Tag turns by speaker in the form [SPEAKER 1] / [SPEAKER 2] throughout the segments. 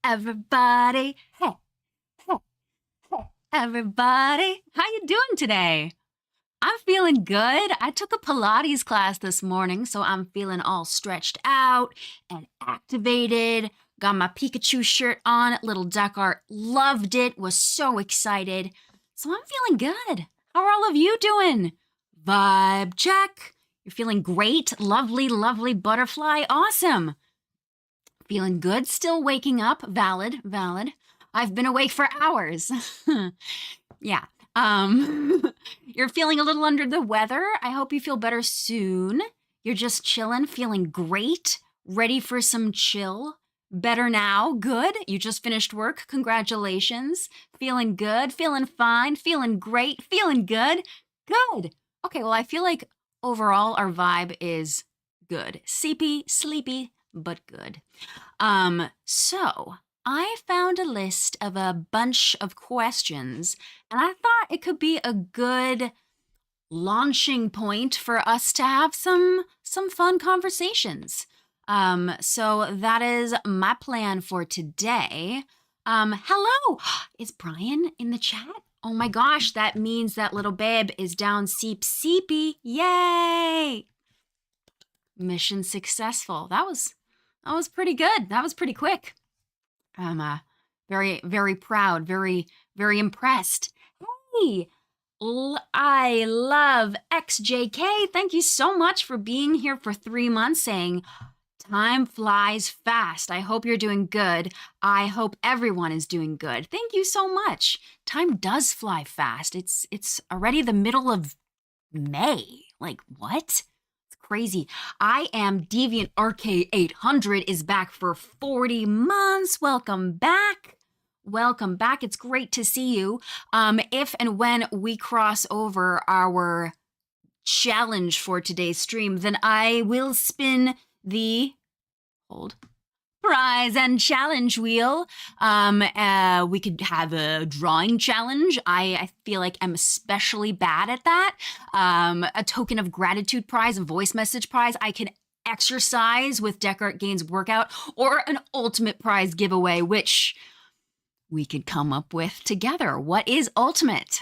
[SPEAKER 1] Everybody, hey, hey, hey, everybody. How you doing today? I'm feeling good. I took a Pilates class this morning, so I'm feeling all stretched out and activated. Got my Pikachu shirt on. Little Dechart loved it, was so excited. So I'm feeling good. How are all of you doing? Vibe check. You're feeling great. Lovely, lovely butterfly. Awesome. Feeling good, still waking up. Valid, valid. I've been awake for hours. Yeah. You're feeling a little under the weather. I hope you feel better soon. You're just chilling, feeling great, ready for some chill. Better now. Good. You just finished work. Congratulations. Feeling good, feeling fine, feeling great, feeling good. Good. Okay, well, I feel like overall our vibe is good. Sleepy, but good. So I found a list of a bunch of questions, and I thought it could be a good launching point for us to have some fun conversations. So that is my plan for today. Hello, is Brian in the chat? Oh my gosh, that means that little babe is down seepy. Yay! Mission successful. That was pretty good. That was pretty quick. I'm very, very proud, very, very impressed. Hey, I love XJK. Thank you so much for being here for 3 months, saying time flies fast. I hope you're doing good. I hope everyone is doing good. Thank you so much. Time does fly fast. It's already the middle of May. Like, what? Crazy. I am Deviant RK800 is back for 40 months. Welcome back. Welcome back. It's great to see you. If and when we cross over our challenge for today's stream, then I will spin the prize and challenge wheel. We could have a drawing challenge. I feel like I'm especially bad at that. A token of gratitude prize, a voice message prize. I can exercise with Dechart Gains workout, or an ultimate prize giveaway, which we could come up with together. What is ultimate?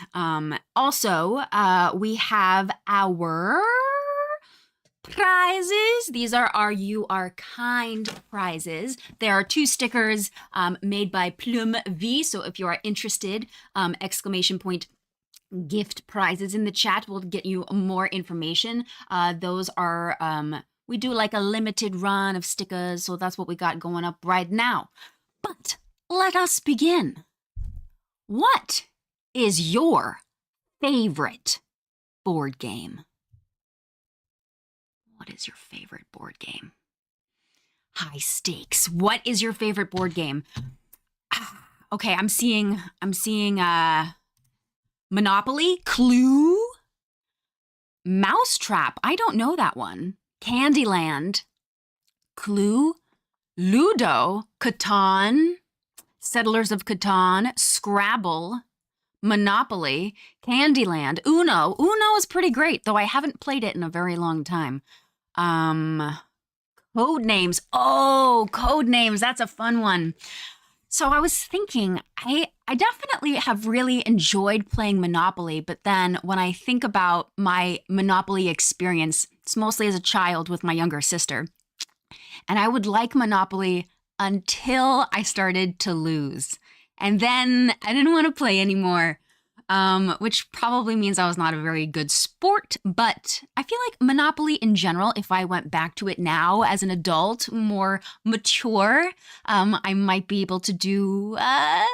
[SPEAKER 1] Also, we have our prizes. These are our You Are Kind prizes. There are 2 stickers made by Plume V. So if you are interested, exclamation point gift prizes in the chat will get you more information. Those are, we do like a limited run of stickers. So that's what we got going up right now. But let us begin. What is your favorite board game? What is your favorite board game? High stakes. What is your favorite board game? Okay, I'm seeing Monopoly, Clue, Mousetrap. I don't know that one. Candyland, Clue, Ludo, Catan, Settlers of Catan, Scrabble, Monopoly, Candyland, Uno. Uno is pretty great, though I haven't played it in a very long time. Code names. Oh, code names. That's a fun one. So I was thinking, I definitely have really enjoyed playing Monopoly, but then when I think about my Monopoly experience, it's mostly as a child with my younger sister. And I would like Monopoly until I started to lose. And then I didn't want to play anymore. Which probably means I was not a very good sport, but I feel like Monopoly in general, if I went back to it now as an adult, more mature, I might be able to do, but I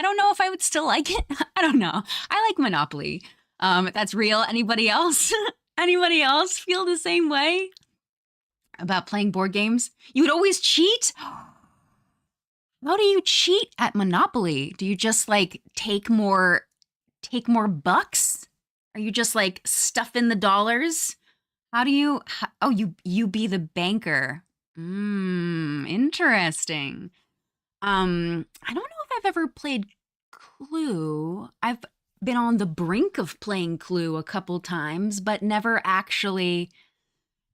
[SPEAKER 1] don't know if I would still like it. I don't know. I like Monopoly. That's real. Anybody else? Anybody else feel the same way about playing board games? You would always cheat? How do you cheat at Monopoly? Do you just like take more bucks? Are you just like stuff in the dollars? How do you, you be the banker. Interesting. I don't know if I've ever played Clue. I've been on the brink of playing Clue a couple times, but never actually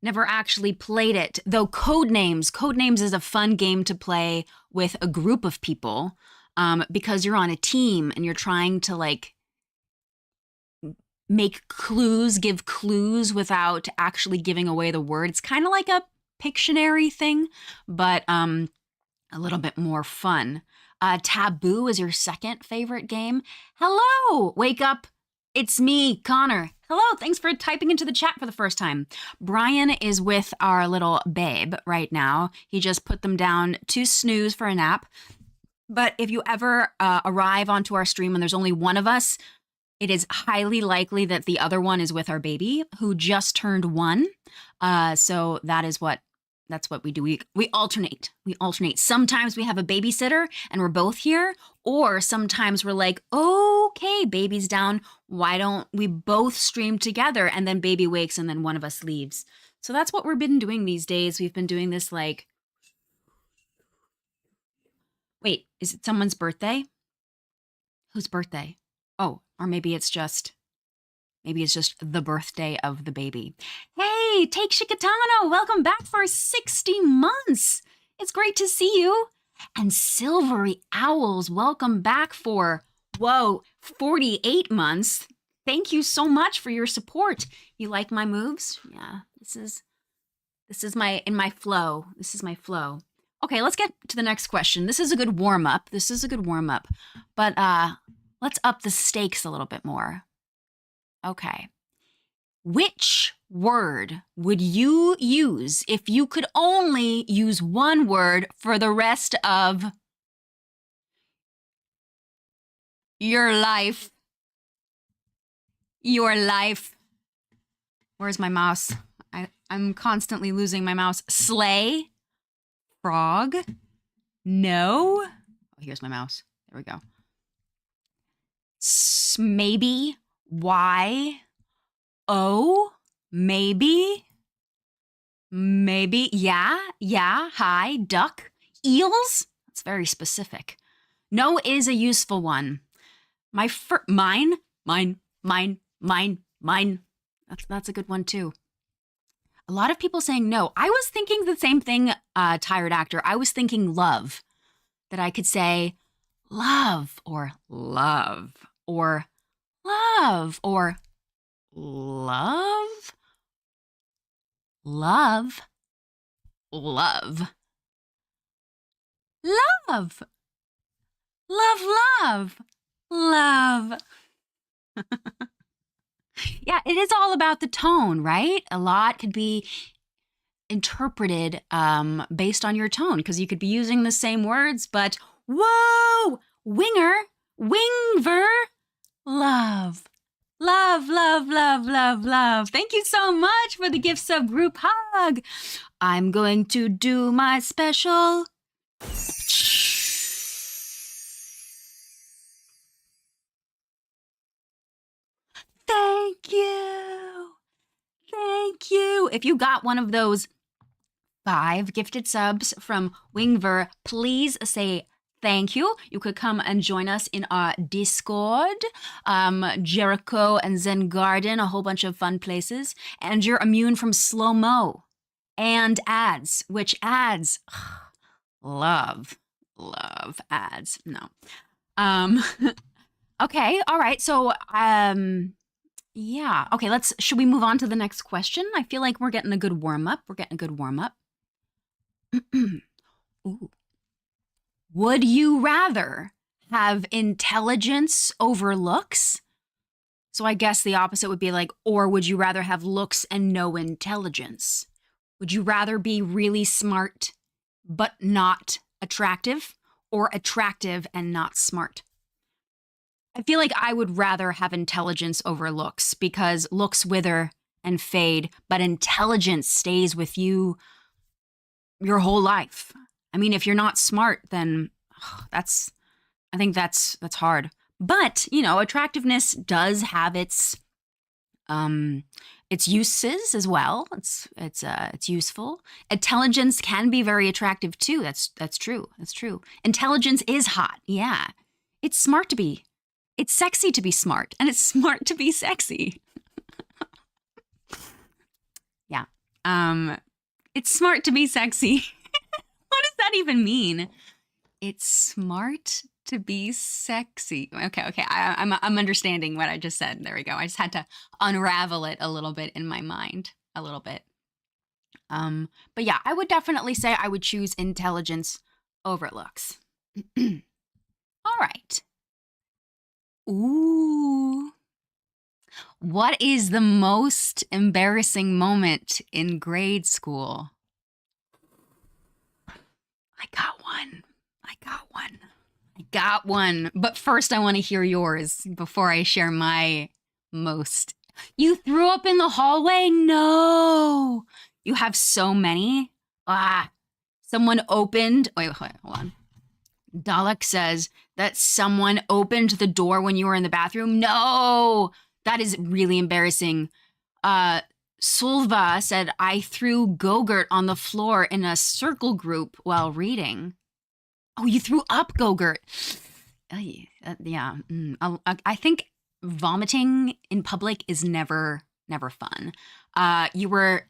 [SPEAKER 1] Never actually played it, though. Codenames. Codenames is a fun game to play with a group of people, because you're on a team and you're trying to like make clues, give clues without actually giving away the word. It's kind of like a Pictionary thing, but a little bit more fun. Taboo is your second favorite game. Hello, wake up. It's me, Connor. Hello, thanks for typing into the chat for the first time. Brian is with our little babe right now. He just put them down to snooze for a nap. But if you ever arrive onto our stream and there's only one of us, it is highly likely that the other one is with our baby who just turned 1. So that's what we do. We alternate. We alternate. Sometimes we have a babysitter and we're both here, or sometimes we're like, okay, baby's down. Why don't we both stream together? And then baby wakes and then one of us leaves. So that's what we've been doing these days. We've been doing this like, wait, is it someone's birthday? Whose birthday? Oh, or maybe it's just the birthday of the baby. Hey, Take Shikatano, welcome back for 60 months. It's great to see you. And Silvery Owls, welcome back for, 48 months. Thank you so much for your support. You like my moves? Yeah, this is my flow. This is my flow. Okay, let's get to the next question. This is a good warm-up. But let's up the stakes a little bit more. Okay. Which word would you use if you could only use one word for the rest of your life? Your life. Where's my mouse? I'm constantly losing my mouse. Sleigh? Frog? No? Oh, here's my mouse. There we go. Maybe? Why? Oh, maybe, yeah, hi, duck, eels. That's very specific. No is a useful one. Mine. That's a good one too. A lot of people saying no. I was thinking the same thing, tired actor. I was thinking love, that I could say love or love or love or love, love, love, love, love, love. Yeah, it is all about the tone, right? A lot could be interpreted based on your tone, because you could be using the same words, but whoa, winger, wingver, love. Love, love, love, love, love. Thank you so much for the gift sub group hug. I'm going to do my special. Thank you. Thank you. If you got one of those 5 gifted subs from Wingver, please say thank you. You could come and join us in our Discord, Jericho and Zen Garden, a whole bunch of fun places. And you're immune from slow-mo and ads, which ads, love ads. No. Okay, all right. So, yeah. Okay, should we move on to the next question? I feel like we're getting a good warm-up. Ooh. Would you rather have intelligence over looks? So I guess the opposite would be like, or would you rather have looks and no intelligence? Would you rather be really smart but not attractive, or attractive and not smart? I feel like I would rather have intelligence over looks, because looks wither and fade, but intelligence stays with you your whole life. I mean, if you're not smart, then I think that's hard. But, attractiveness does have its uses as well. It's useful. Intelligence can be very attractive too. That's true. Intelligence is hot. Yeah. It's sexy to be smart, and it's smart to be sexy. Yeah. It's smart to be sexy. What does that even mean? It's smart to be sexy. Okay. I'm understanding what I just said. There we go. I just had to unravel it a little bit in my mind, a little bit. But yeah, I would definitely say I would choose intelligence over looks. All right. Ooh. What is the most embarrassing moment in grade school? I got one. But first, I want to hear yours before I share my most. You threw up in the hallway? No. You have so many. Someone opened. Wait, hold on. Dalek says that someone opened the door when you were in the bathroom. No, that is really embarrassing. Sulva said, I threw Gogurt on the floor in a circle group while reading. Oh, you threw up Gogurt. Yeah. I think vomiting in public is never fun. You were...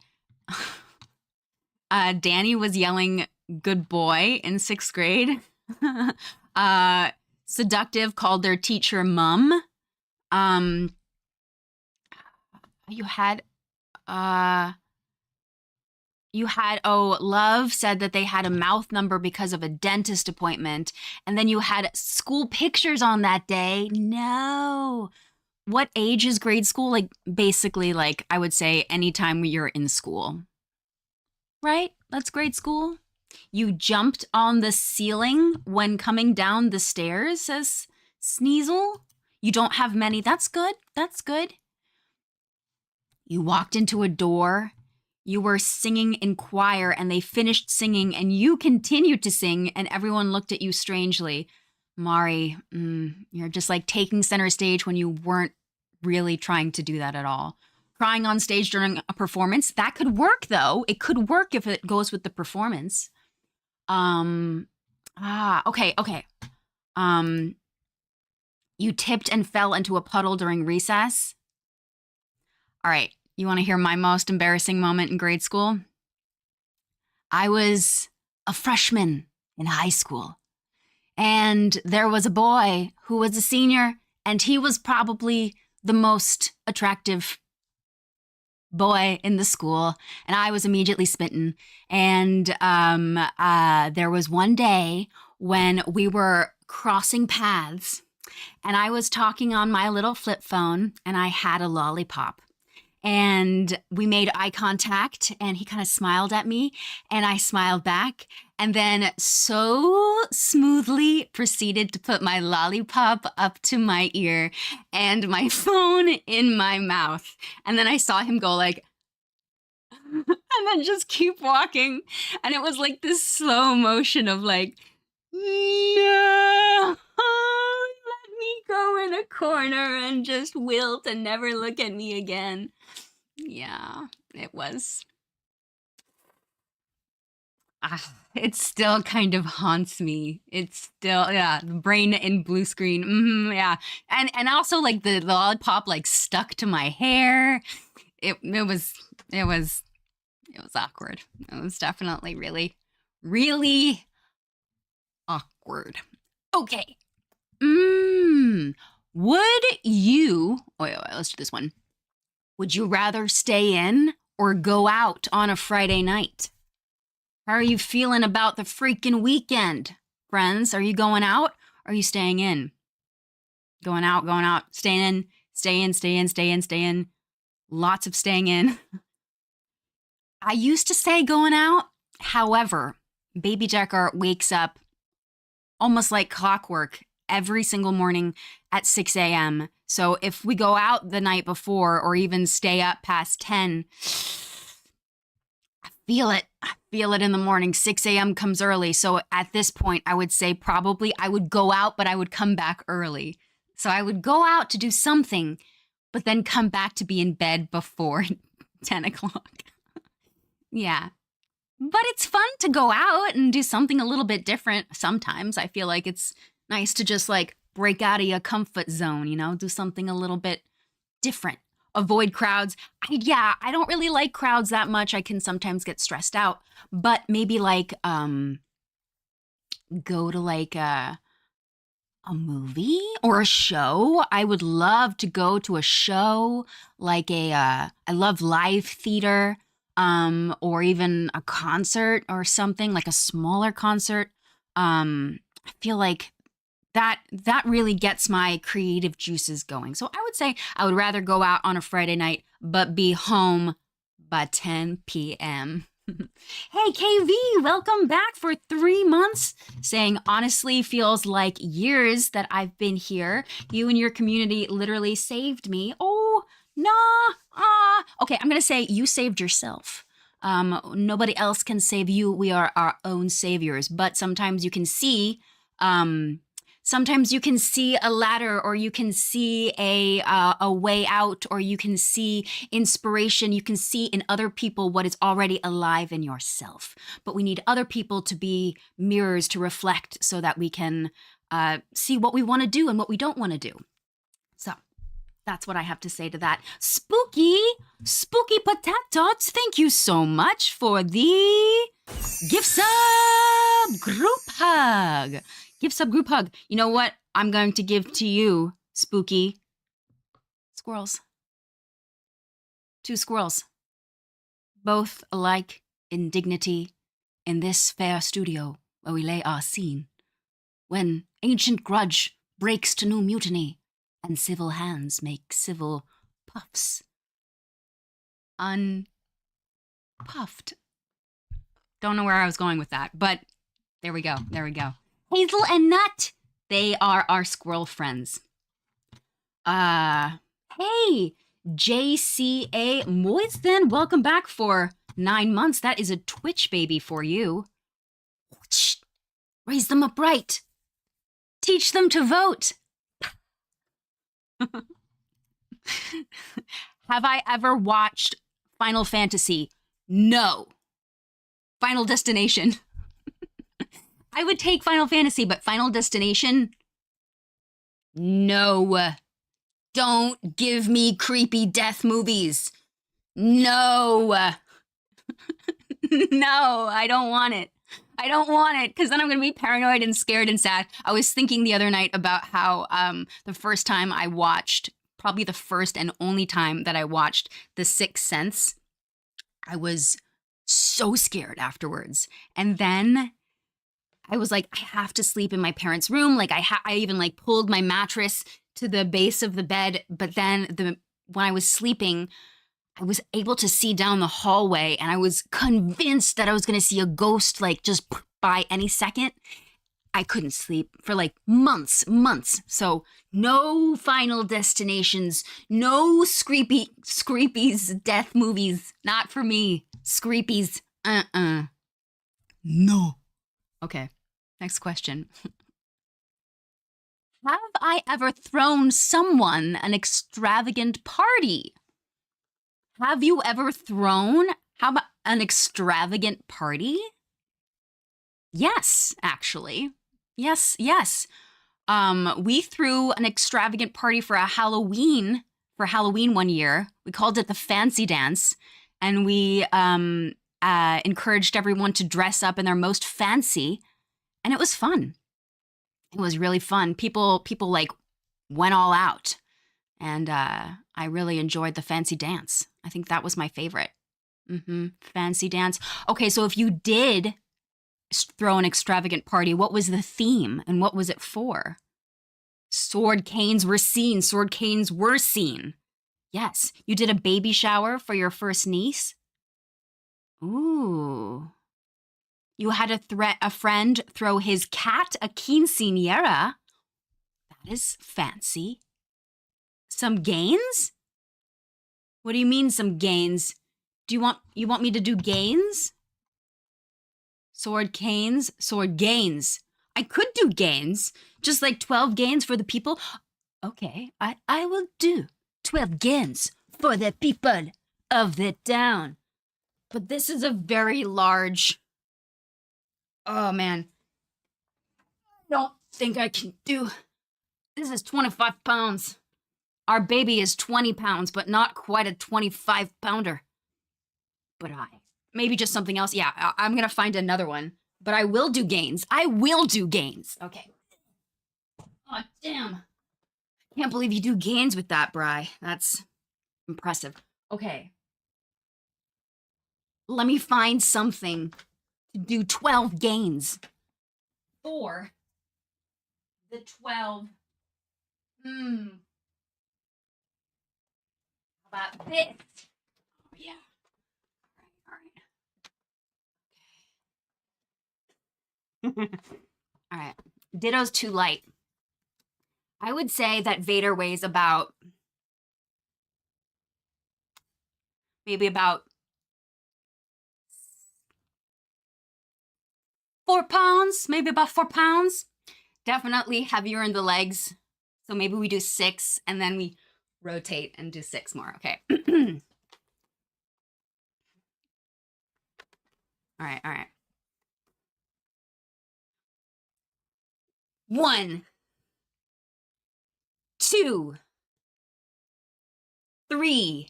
[SPEAKER 1] Danny was yelling, good boy, in 6th grade. Seductive called their teacher mum. Love said that they had a mouth number because of a dentist appointment. And then you had school pictures on that day. No. What age is grade school? Like, basically, like, I would say anytime you're in school. Right? That's grade school. You jumped on the ceiling when coming down the stairs, says Sneasel. You don't have many. That's good. That's good. You walked into a door. You were singing in choir and they finished singing and you continued to sing and everyone looked at you strangely. Mari, you're just like taking center stage when you weren't really trying to do that at all. Crying on stage during a performance, that could work though. It could work if it goes with the performance. Okay. You tipped and fell into a puddle during recess. All right. You want to hear my most embarrassing moment in grade school? I was a freshman in high school, and there was a boy who was a senior, and he was probably the most attractive boy in the school, and I was immediately smitten. And there was one day when we were crossing paths, and I was talking on my little flip phone, and I had a lollipop. And we made eye contact and he kind of smiled at me and I smiled back and then so smoothly proceeded to put my lollipop up to my ear and my phone in my mouth. And then I saw him go like, and then just keep walking. And it was like this slow motion of like, no, let me go in a corner and just wilt and never look at me again. Yeah, it was. It still kind of haunts me. It's still, yeah, brain in blue screen. Yeah. And also like the lollipop like stuck to my hair. It was awkward. It was definitely really, really awkward. Okay. Would you, wait, let's do this one. Would you rather stay in or go out on a Friday night? How are you feeling about the freaking weekend, friends? Are you going out or are you staying in? Going out, staying in, stay in. Lots of staying in. I used to say going out. However, baby Dechart wakes up almost like clockwork every single morning at 6 a.m. So if we go out the night before or even stay up past 10, I feel it in the morning. 6 a.m. comes early. So at this point, I would say probably I would go out, but I would come back early. So I would go out to do something, but then come back to be in bed before 10 o'clock. Yeah. But it's fun to go out and do something a little bit different. Sometimes I feel like it's nice to just like break out of your comfort zone, you know, do something a little bit different. avoid crowds. Yeah, I don't really like crowds that much. I can sometimes get stressed out, but maybe like go to like a movie or a show. I would love to go to a show like I love live theater, or even a concert or something like a smaller concert. I feel like that really gets my creative juices going. So I would say I would rather go out on a Friday night but be home by 10 p.m. Hey, KV, welcome back for 3 months. Saying honestly feels like years that I've been here. You and your community literally saved me. Oh, nah. Okay, I'm going to say you saved yourself. Nobody else can save you. We are our own saviors. But sometimes you can see sometimes you can see a ladder, or you can see a way out, or you can see inspiration. You can see in other people what is already alive in yourself. But we need other people to be mirrors to reflect so that we can see what we want to do and what we don't want to do. So that's what I have to say to that. Spooky Potatoes, thank you so much for the gift sub group hug. Gift sub group hug. You know what I'm going to give to you, Spooky? Squirrels. 2 squirrels. Both alike in dignity in this fair studio where we lay our scene. When ancient grudge breaks to new mutiny and civil hands make civil puffs. Unpuffed. Don't know where I was going with that, but there we go. Hazel and Nut, they are our squirrel friends. Hey, JCA Moisten, welcome back for 9 months. That is a Twitch baby for you. Raise them upright. Teach them to vote. Have I ever watched Final Fantasy? No. Final Destination. I would take Final Fantasy, but Final Destination? No. Don't give me creepy death movies. No. No, I don't want it. Because then I'm going to be paranoid and scared and sad. I was thinking the other night about how the first time I watched, probably the first and only time that I watched The Sixth Sense, I was so scared afterwards. And then I was like, I have to sleep in my parents' room. Like I even like pulled my mattress to the base of the bed. But then when I was sleeping, I was able to see down the hallway, and I was convinced that I was going to see a ghost like just by any second. I couldn't sleep for like months. So no Final Destinations, no Screepies death movies. Not for me. Screepies. No. Okay, next question. Have I ever thrown someone an extravagant party? Have you ever thrown an extravagant party? Yes, actually. Yes. We threw an extravagant party for Halloween one year. We called it the Fancy Dance, and we encouraged everyone to dress up in their most fancy, and it was fun. It was really fun. People like went all out, and I really enjoyed the Fancy Dance. I think that was my favorite. Fancy Dance. Okay, so if you did throw an extravagant party, what was the theme and what was it for? Sword canes were seen. Yes. You did a baby shower for your first niece? Ooh. You had a friend throw his cat a quinceañera. That is fancy. Some gains? What do you mean some gains? Do you want me to do gains? Sword gains. I could do gains, just like 12 gains for the people. Okay, I will do 12 gains for the people of the town. But this is a very large. Oh man, I don't think I can do. This is 25 pounds. Our baby is 20 pounds, but not quite a 25-pounder. But maybe just something else. Yeah, I'm gonna find another one. But I will do gains. I will do gains. Okay. Oh, damn. Can't believe you do gains with that, Bri. That's impressive. Okay. Let me find something to do 12 gains for the 12. How about this? Oh, yeah. All right. All right. Ditto's too light. I would say that Vader weighs about, maybe about 4 pounds, maybe about 4 pounds. Definitely heavier in the legs. So maybe we do 6 and then we rotate and do 6 more. Okay. All right, all right. 1, 2, 3,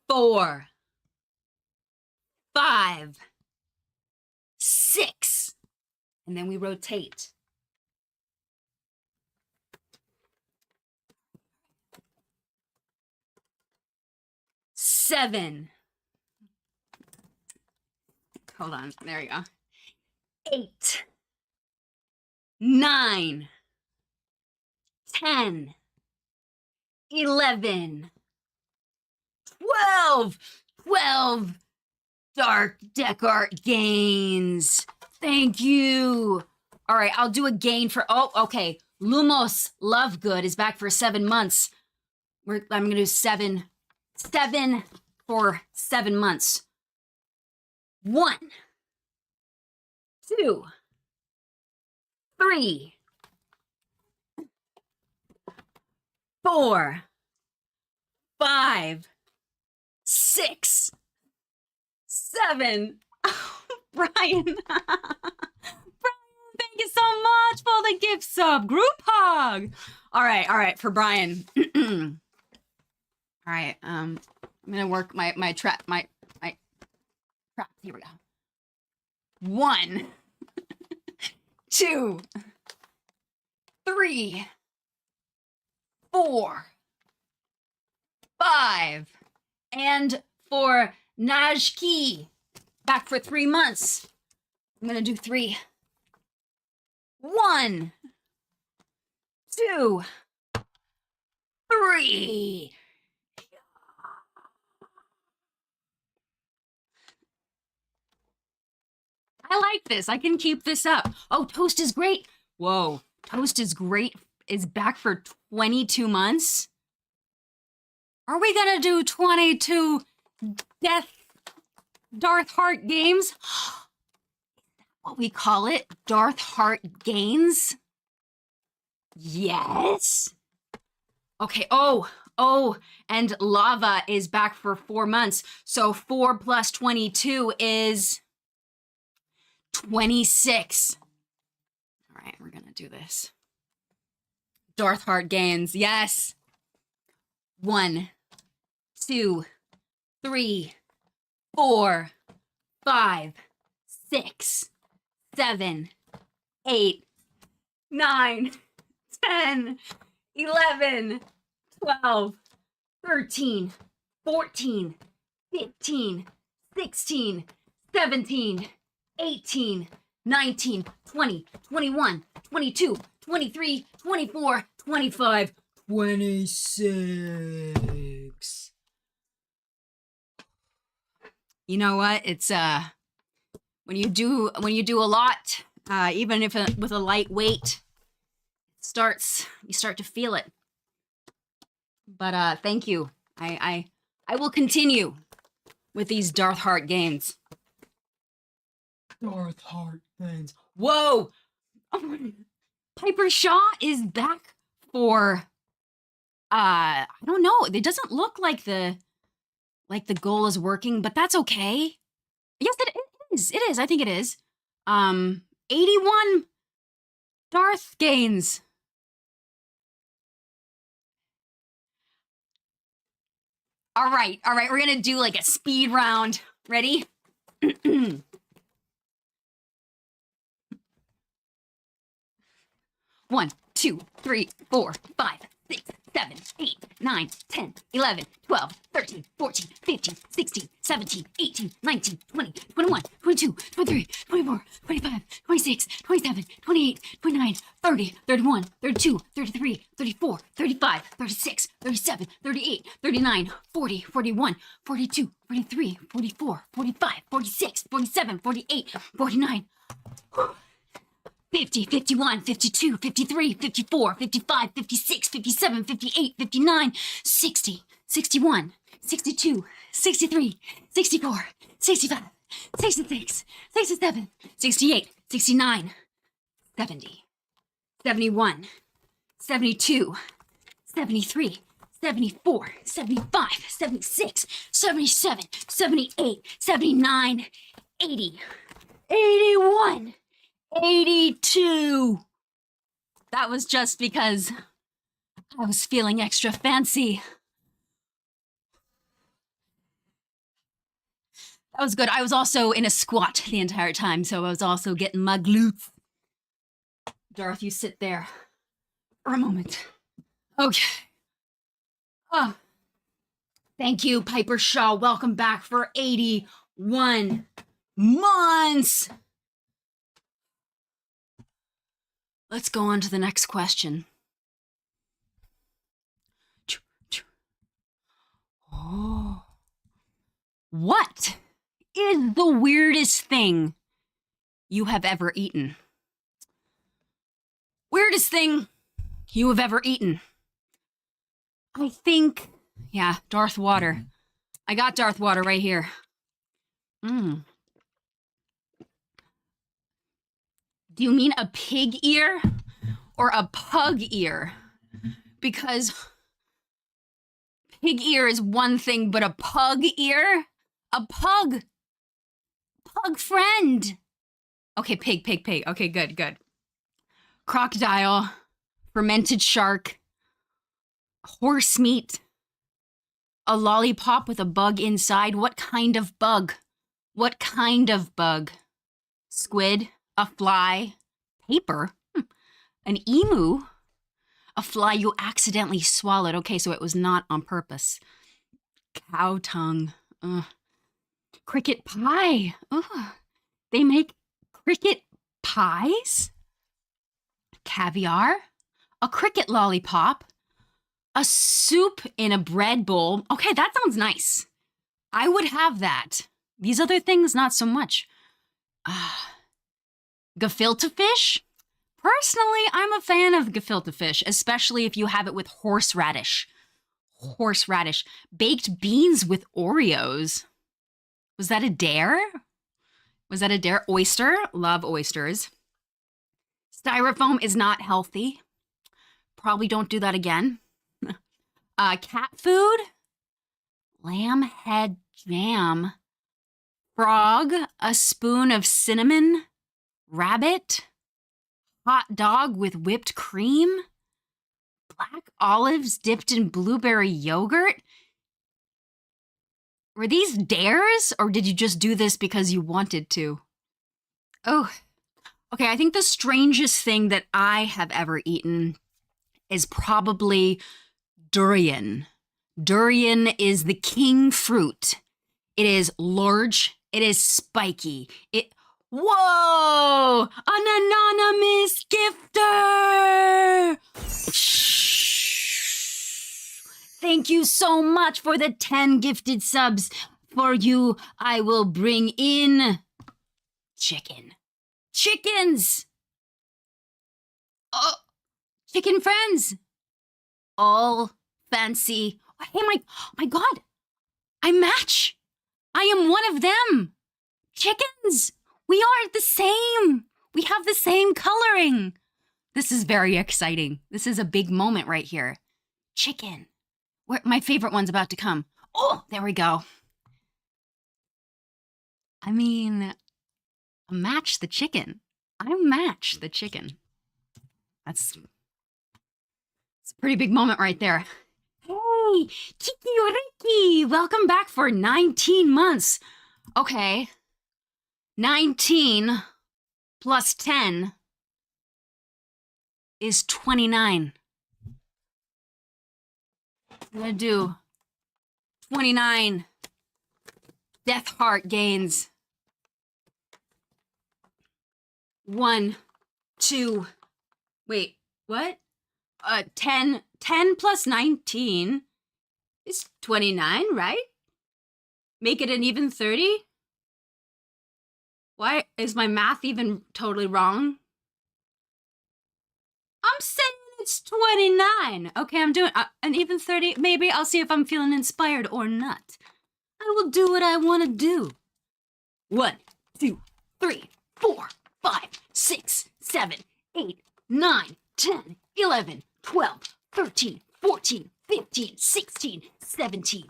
[SPEAKER 1] 4, 5, 6. And then we rotate. 7. Hold on. There you go. 8, 9, 10, 11, 12. 12 dark Dechart gains. Thank you. All right, I'll do a gain for, oh, okay. Lumos Lovegood is back for 7 months. I'm gonna do 7 for 7 months. 1, 2, 3, 4, 5, 6, 7. Oh, Brian. Brian, thank you so much for the gift sub. Group hug. All right, for Brian. All right, I'm gonna work my trap. Here we go. 1, 2, 3, 4, 5, and for Najki, back for 3 months. I'm gonna do 3. 1, 2, 3. I like this. I can keep this up. Oh, Toast is great. Whoa, Toast is great. Is back for 22 months. Are we gonna do 22 Darth Heart games? What we call it? Darth Heart gains? Yes. Okay. Oh, and Lava is back for 4 months. So 4 plus 22 is 26. All right, we're gonna do this. Darth Heart gains. Yes. 1, 2, 3, 4, 5, 6, 7, 8, 9, 10, 11, 12, 13, 14, 15, 16, 17, 18, 19, 20, 21, 22, 23, 24, 25, 26. You know what? It's when you do a lot, even if with a light weight, you start to feel it. But thank you. I will continue with these Darth Heart gains. Darth Heart gains. Whoa! Oh, Piper Shaw is back for I don't know. It doesn't look like the goal is working, but that's okay. Yes, it is. It is. I think it is. 81 Darth gains. All right. We're going to do like a speed round. Ready? 1, 2, 3, 4, 5, 6, 7, 8, 9, 10, 11, 12, 13, 14, 15, 16, 17, 18, 19, 20, 21, 22, 23, 24, 25, 26, 27, 28, 29, 30, 31, 32, 33, 34, 35, 36, 37, 38, 39, 40, 41, 42, 43, 44, 45, 46, 47, 48, 49, 50, 51, 52, 53, 54, 55, 56, 57, 58, 59, 60, 61, 62, 63, 64, 65, 66, 67, 68, 69, 70, 71, 72, 73, 74, 75, 76, 77, 78, 79, 80, 81, 82. That was just because I was feeling extra fancy. That was good. I was also in a squat the entire time, so I was also getting my glutes. Darth, you sit there for a moment. Okay. Oh. Thank you, Piper Shaw. Welcome back for 81 months. Let's go on to the next question. Oh. What is the weirdest thing you have ever eaten? Weirdest thing you have ever eaten? I think, yeah, Darth Water. I got Darth Water right here. Do you mean a pig ear or a pug ear? Because pig ear is one thing, but a pug ear? A pug friend. Okay, pig. Okay, good. Crocodile, fermented shark, horse meat, a lollipop with a bug inside. What kind of bug? What kind of bug? Squid, a fly, paper, an emu, a fly you accidentally swallowed. Okay, so it was not on purpose. Cow tongue, cricket pie. They make cricket pies? Caviar, a cricket lollipop, a soup in a bread bowl. Okay, that sounds nice. I would have that. These other things, not so much. Gefilte fish? Personally, I'm a fan of gefilte fish, especially if you have it with horseradish. Horseradish. Baked beans with Oreos. Was that a dare? Oyster? Love oysters. Styrofoam is not healthy. Probably don't do that again. Cat food? Lamb head jam. Frog, a spoon of cinnamon. Rabbit, hot dog with whipped cream. Black olives dipped in blueberry yogurt. Were these dares, or did you just do this because you wanted to? Oh, okay, I think the strangest thing that I have ever eaten is probably durian. Durian is the king fruit. It is large. It is spiky. Whoa! An anonymous gifter! Thank you so much for the 10 gifted subs. For you, I will bring in chicken. Chickens! Oh, chicken friends. All fancy. Hey, my God. I match. I am one of them. Chickens. We are the same. We have the same coloring. This is very exciting. This is a big moment right here. Chicken. My favorite one's about to come. Oh, there we go. I mean, match the chicken. I match the chicken. It's a pretty big moment right there. Hey, Kiki Hey, welcome back for 19 months. Okay. 19 plus 10 is 29. I'm gonna do 29 Dechart gains. 1, 2, wait, what? 10 plus 19 is 29, right? Make it an even 30? Why is my math even totally wrong? I'm saying it's 29. Okay, I'm doing an even 30. Maybe I'll see if I'm feeling inspired or not. I will do what I want to do. 1, 2, 3, 4, 5, 6, 7, 8, 9, 10, 11, 12, 13, 14, 15, 16, 17,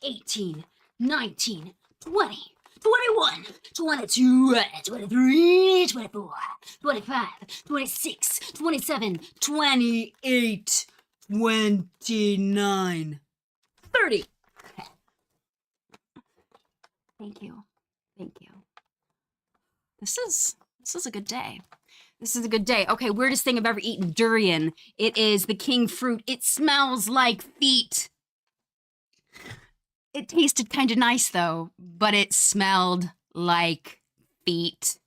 [SPEAKER 1] 18, 19, 20, 21, 22, 23, 24, 25, 26, 27, 28, 29, 30. Thank you. Thank you. This is a good day. This is a good day. Okay, weirdest thing I've ever eaten, durian. It is the king fruit. It smells like feet. It tasted kind of nice though, but it smelled like feet.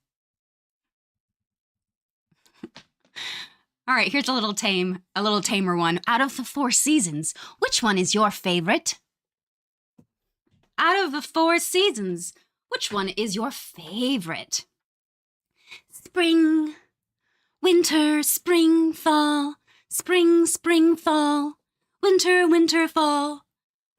[SPEAKER 1] All right, here's a little tamer one. Out of the 4 seasons, which one is your favorite? Out of the 4 seasons, which one is your favorite? Spring, winter, spring, fall, spring, spring, fall, winter, winter, fall,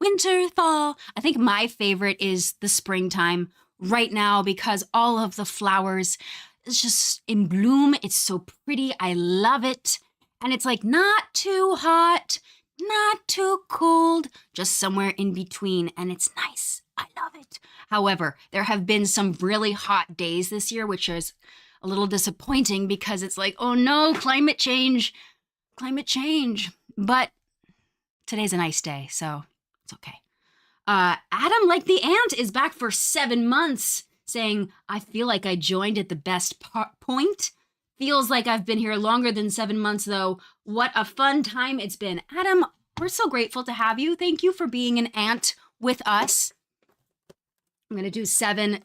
[SPEAKER 1] winter, fall. I think my favorite is the springtime right now because all of the flowers is just in bloom. It's so pretty. I love it. And it's like not too hot, not too cold, just somewhere in between. And it's nice. I love it. However, there have been some really hot days this year, which is a little disappointing because it's like, oh no, climate change. But today's a nice day, so it's okay. Adam, like the ant, is back for 7 months, saying, I feel like I joined at the best point. Feels like I've been here longer than 7 months, though. What a fun time it's been. Adam, we're so grateful to have you. Thank you for being an ant with us. I'm going to do 7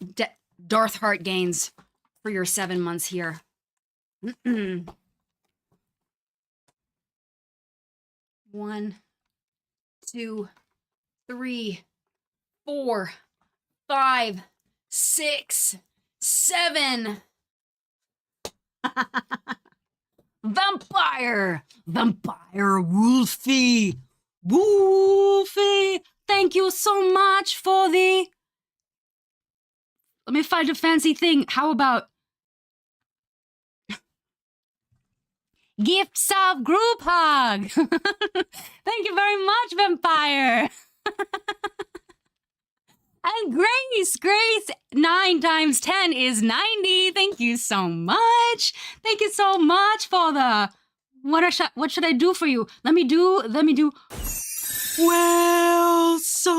[SPEAKER 1] Darth Heart gains for your 7 months here. 1, 2, 3, 4, 5, 6, 7. Vampire, Wolfie. Thank you so much for the... Let me find a fancy thing. How about gifts of group hug? Thank you very much, Vampire. And Grace, 9 times 10 is 90. Thank you so much. Thank you so much for the... What should I do for you? Let me do... Well, son.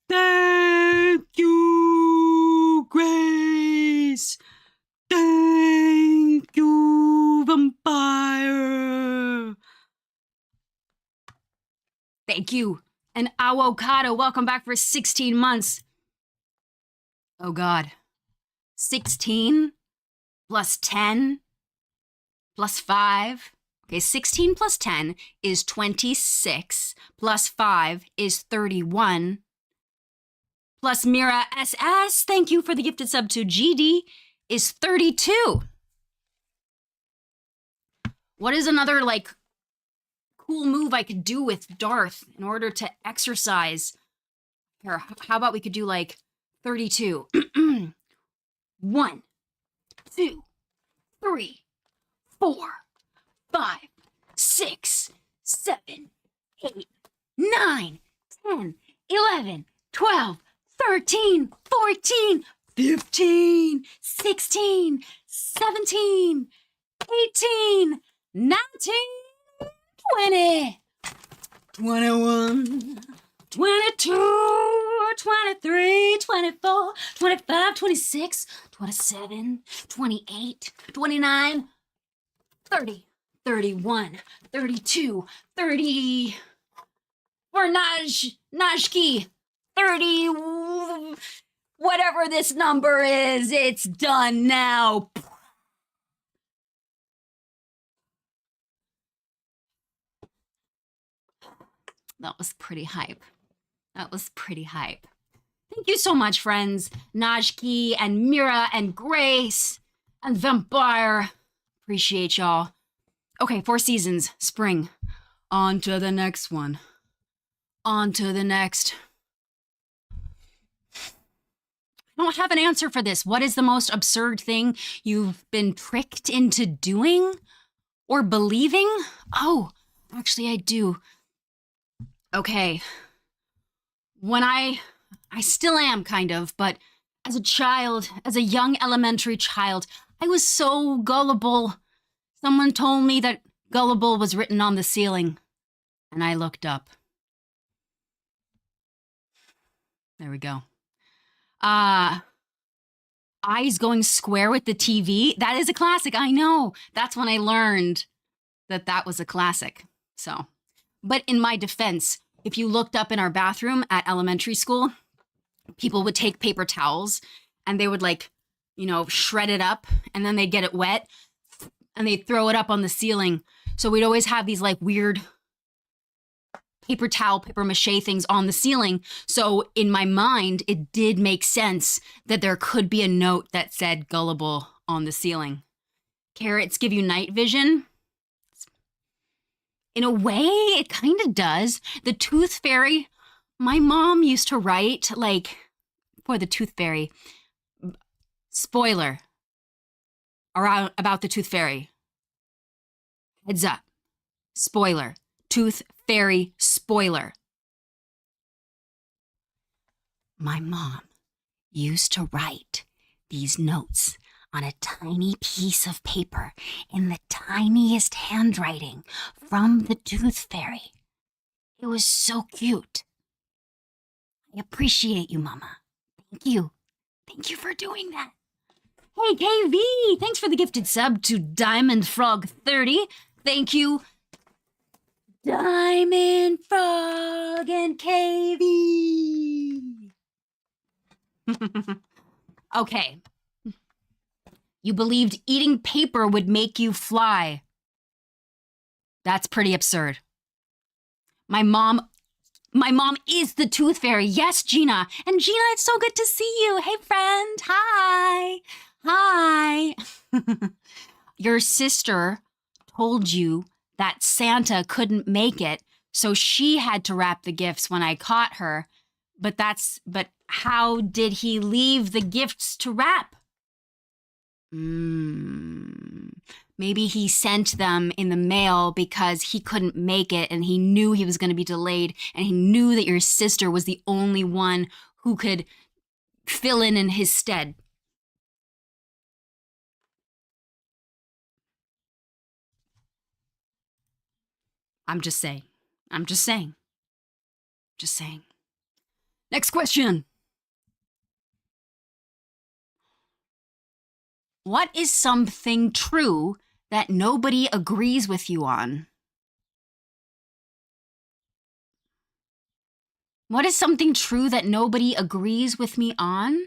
[SPEAKER 1] Thank you, Grace. Thank you, Vampire. Thank you. And Avocado, welcome back for 16 months. Oh, God. 16 plus 10 plus 5. Okay, 16 plus 10 is 26, plus 5 is 31, plus Mira SS, thank you for the gifted sub to GD, is 32. What is another, like, cool move I could do with Darth in order to exercise? Here, how about we could do, like, 32. 1, 2, 3, 4, 5, 6, 7, 8, 9, 10, 11, 12, 13, 14, 15, 16, 17, 18, 19, 20. 21, 22, 23, 24, 25, 26, 27, 28, 29, 30, 31, 32, 30. For Najki, 30, whatever this number is, it's done now. That was pretty hype. That was pretty hype. Thank you so much, friends. Najki and Mira and Grace and Vampire. Appreciate y'all. Okay, 4 seasons. Spring. On to the next one. On to the next. I don't have an answer for this. What is the most absurd thing you've been tricked into doing or believing? Oh, actually, I do. Okay. When I still am, kind of, but as a child, as a young elementary child, I was so gullible. Someone told me that gullible was written on the ceiling, and I looked up. There we go. Eyes going square with the TV. That is a classic, I know. That's when I learned that that was a classic. So, but in my defense, if you looked up in our bathroom at elementary school, people would take paper towels and they would shred it up and then they'd get it wet and they'd throw it up on the ceiling. So we'd always have these weird paper towel, paper mache things on the ceiling. So in my mind, it did make sense that there could be a note that said gullible on the ceiling. Carrots give you night vision. In a way, it kind of does. The Tooth Fairy, my mom used to write, for the Tooth Fairy, spoiler about the Tooth Fairy. Heads up. Spoiler. Tooth Fairy spoiler. My mom used to write these notes on a tiny piece of paper in the tiniest handwriting from the Tooth Fairy. It was so cute. I appreciate you, Mama. Thank you. Thank you for doing that. Hey, KV, thanks for the gifted sub to Diamond Frog 30. Thank you, Diamond Frog and KV. Okay. You believed eating paper would make you fly. That's pretty absurd. My mom is the Tooth Fairy. Yes, Gina. And Gina, it's so good to see you. Hey, friend. Hi. Hi. Your sister told you that Santa couldn't make it, so she had to wrap the gifts when I caught her. But how did he leave the gifts to wrap? Maybe he sent them in the mail because he couldn't make it and he knew he was going to be delayed and he knew that your sister was the only one who could fill in his stead. I'm just saying. Just saying. Next question. What is something true that nobody agrees with you on? What is something true that nobody agrees with me on?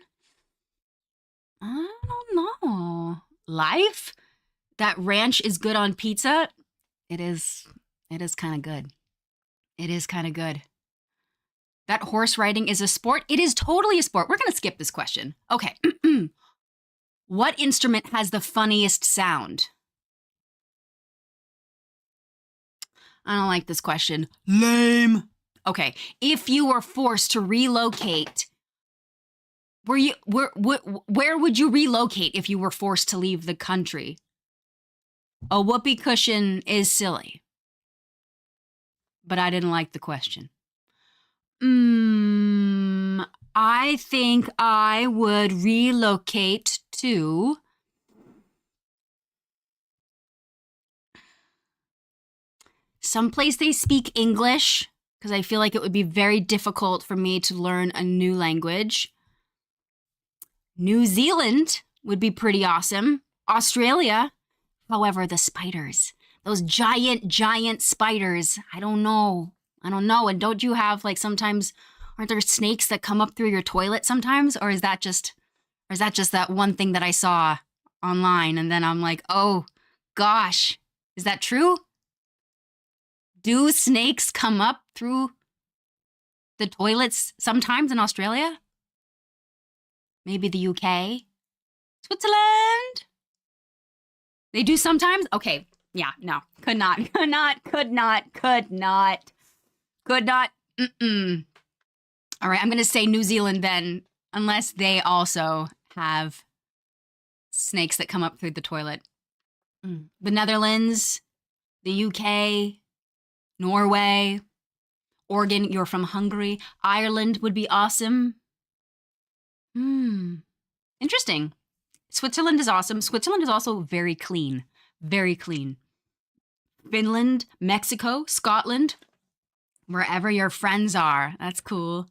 [SPEAKER 1] I don't know. Life? That ranch is good on pizza? It is kind of good. It is kind of good. That horse riding is a sport? It is totally a sport. We're going to skip this question. Okay. What instrument has the funniest sound? I don't like this question. Lame. Okay. If you were forced to relocate, where would you relocate if you were forced to leave the country? A whoopee cushion is silly. But I didn't like the question. I think I would relocate to someplace they speak English because I feel like it would be very difficult for me to learn a new language. New Zealand would be pretty awesome. Australia. However, the spiders, those giant spiders, I don't know. And don't you have like sometimes, aren't there snakes that come up through your toilet sometimes? Or is that just that one thing that I saw online and then I'm like, oh gosh, is that true? Do snakes come up through the toilets sometimes in Australia? Maybe the UK? Switzerland? They do sometimes? Okay. Yeah, no. Could not. Mm-mm. All right, I'm going to say New Zealand then, unless they also have snakes that come up through the toilet. The Netherlands, the UK, Norway, Oregon, you're from Hungary. Ireland would be awesome. Interesting. Switzerland is awesome. Switzerland is also very clean. Very clean. Finland, Mexico, Scotland, wherever your friends are. That's cool.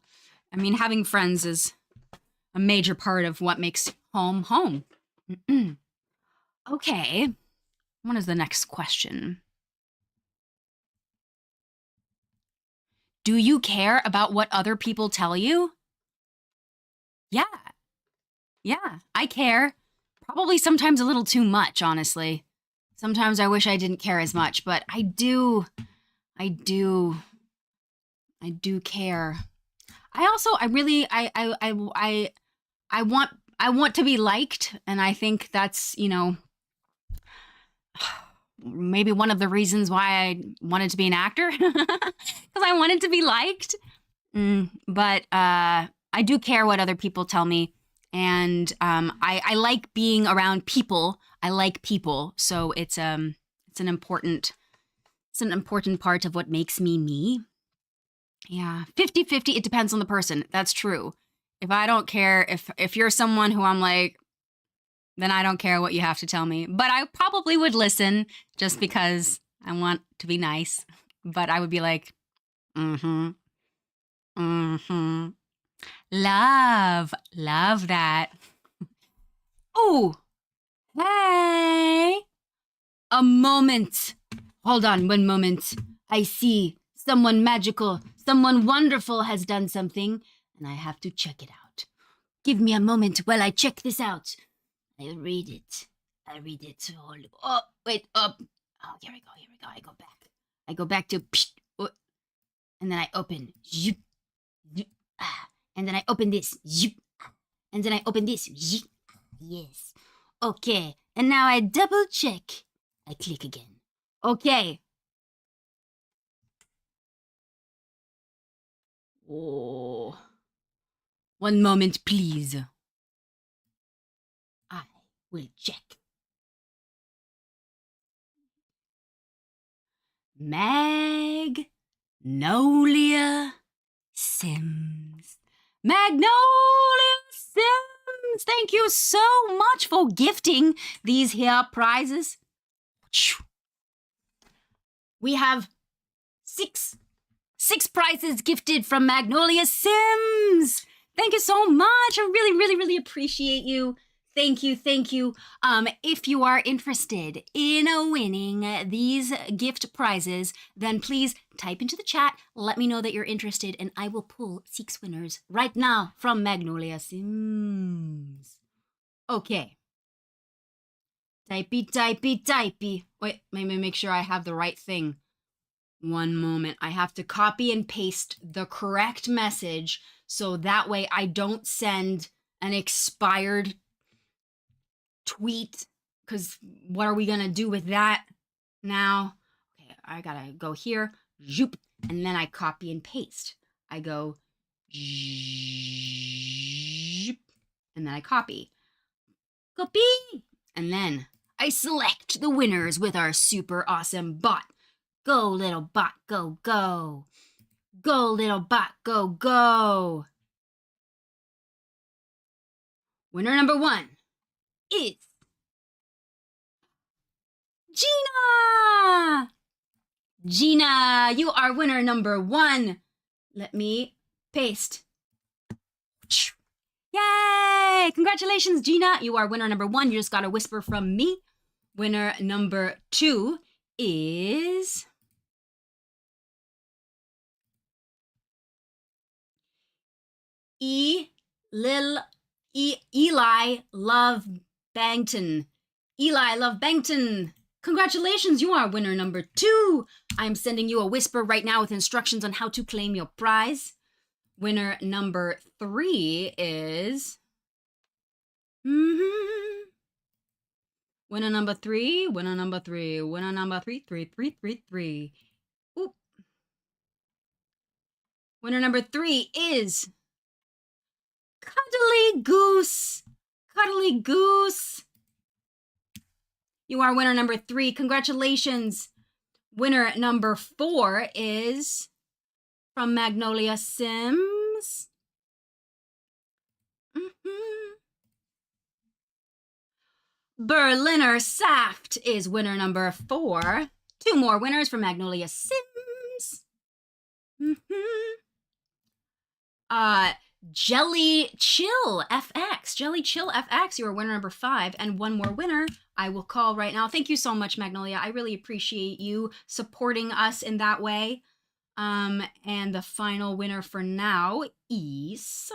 [SPEAKER 1] I mean, having friends is a major part of what makes home home. Okay. What is the next question? Do you care about what other people tell you? Yeah. Yeah, I care. Probably sometimes a little too much, honestly. Sometimes I wish I didn't care as much, but I do care. I want to be liked, and I think that's, maybe one of the reasons why I wanted to be an actor, because I wanted to be liked. But I do care what other people tell me, and I like being around people. I like people, so it's an important part of what makes me me. Yeah, 50-50, it depends on the person. That's true. If I don't care, if you're someone who I'm like, then I don't care what you have to tell me. But I probably would listen just because I want to be nice. But I would be like, love that. Oh, hey, a moment. Hold on, one moment. I see someone magical, someone wonderful has done something, and I have to check it out. Give me a moment while I check this out. I read it. Oh, wait, up. Oh, here we go. I go back to, and then I open. And then I open this. And then I open this. Yes. Okay. And now I double check. I click again. Okay. Oh. One moment, please. I will check. Magnolia Sims. Magnolia Sims! Thank you so much for gifting these here prizes. We have six prizes gifted from Magnolia Sims. Thank you so much. I really appreciate you. Thank you. If you are interested in winning these gift prizes, then please type into the chat. Let me know that you're interested, and I will pull 6 winners right now from Magnolia Sims. Okay. Typey. Wait, let me make sure I have the right thing. One moment. I have to copy and paste the correct message so that way I don't send an expired tweet, because what are we gonna do with that now? Okay, I gotta go here, zoop, and then I copy and paste. I go zoop, and then I copy, and then I select the winners with our super awesome bot. Go, little bot, go. Go, little bot, go. Winner number 1 is Gina! Gina, you are winner number 1. Let me paste. Yay! Congratulations, Gina. You are winner number 1. You just got a whisper from me. Winner number 2 is Eli Love Bangton. Eli Love Bangton. Congratulations, you are winner number 2. I'm sending you a whisper right now with instructions on how to claim your prize. Winner number 3 is... Winner number 3, winner number 3, winner number 3, 3. Oop. Winner number 3 is Cuddly Goose. Cuddly Goose. You are winner number 3. Congratulations. Winner number 4 is from Magnolia Sims. Berliner Saft is winner number 4. 2 more winners from Magnolia Sims. Jelly Chill FX. Jelly Chill FX, you are winner number 5. And 1 more winner I will call right now. Thank you so much, Magnolia. I really appreciate you supporting us in that way. And the final winner for now is...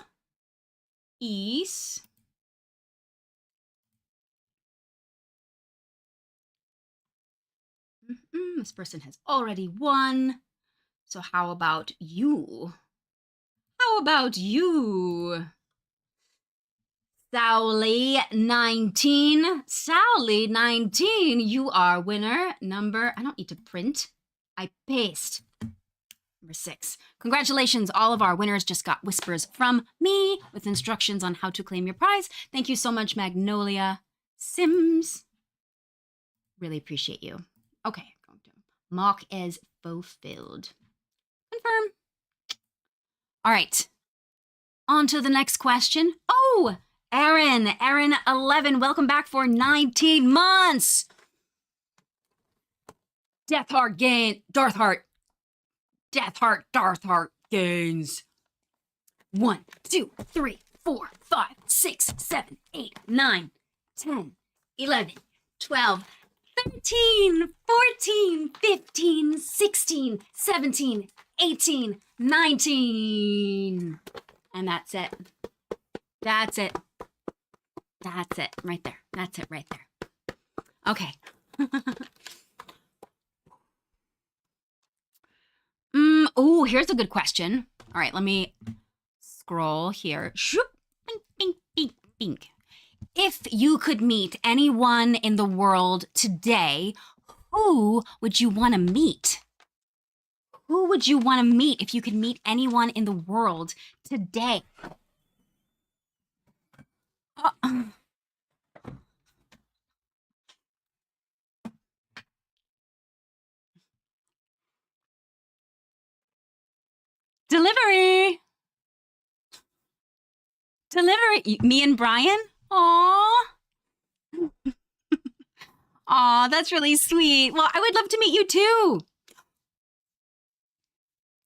[SPEAKER 1] This person has already won. So how about you? How about you? Sally19. Sally19, you are winner number... I don't need to print. I paste. Number 6. Congratulations, all of our winners just got whispers from me with instructions on how to claim your prize. Thank you so much, Magnolia Sims. Really appreciate you. Okay, mock as fulfilled. Confirm. All right, on to the next question. Oh, Erin 11, welcome back for 19 months. Dechart gains. 1, 2, 3, 4, 5, 6, 7, 8, 9, 10, 11, 12, 13, 14, 15, 16, 17, 18, 19. And that's it. That's it. That's it right there. That's it right there. Okay. Oh, here's a good question. All right, let me scroll here. Bink, bink, bink, bink. If you could meet anyone in the world today, who would you want to meet? Who would you want to meet if you could meet anyone in the world today? Delivery. Me and Brian? Aw. Aw, that's really sweet. Well, I would love to meet you too.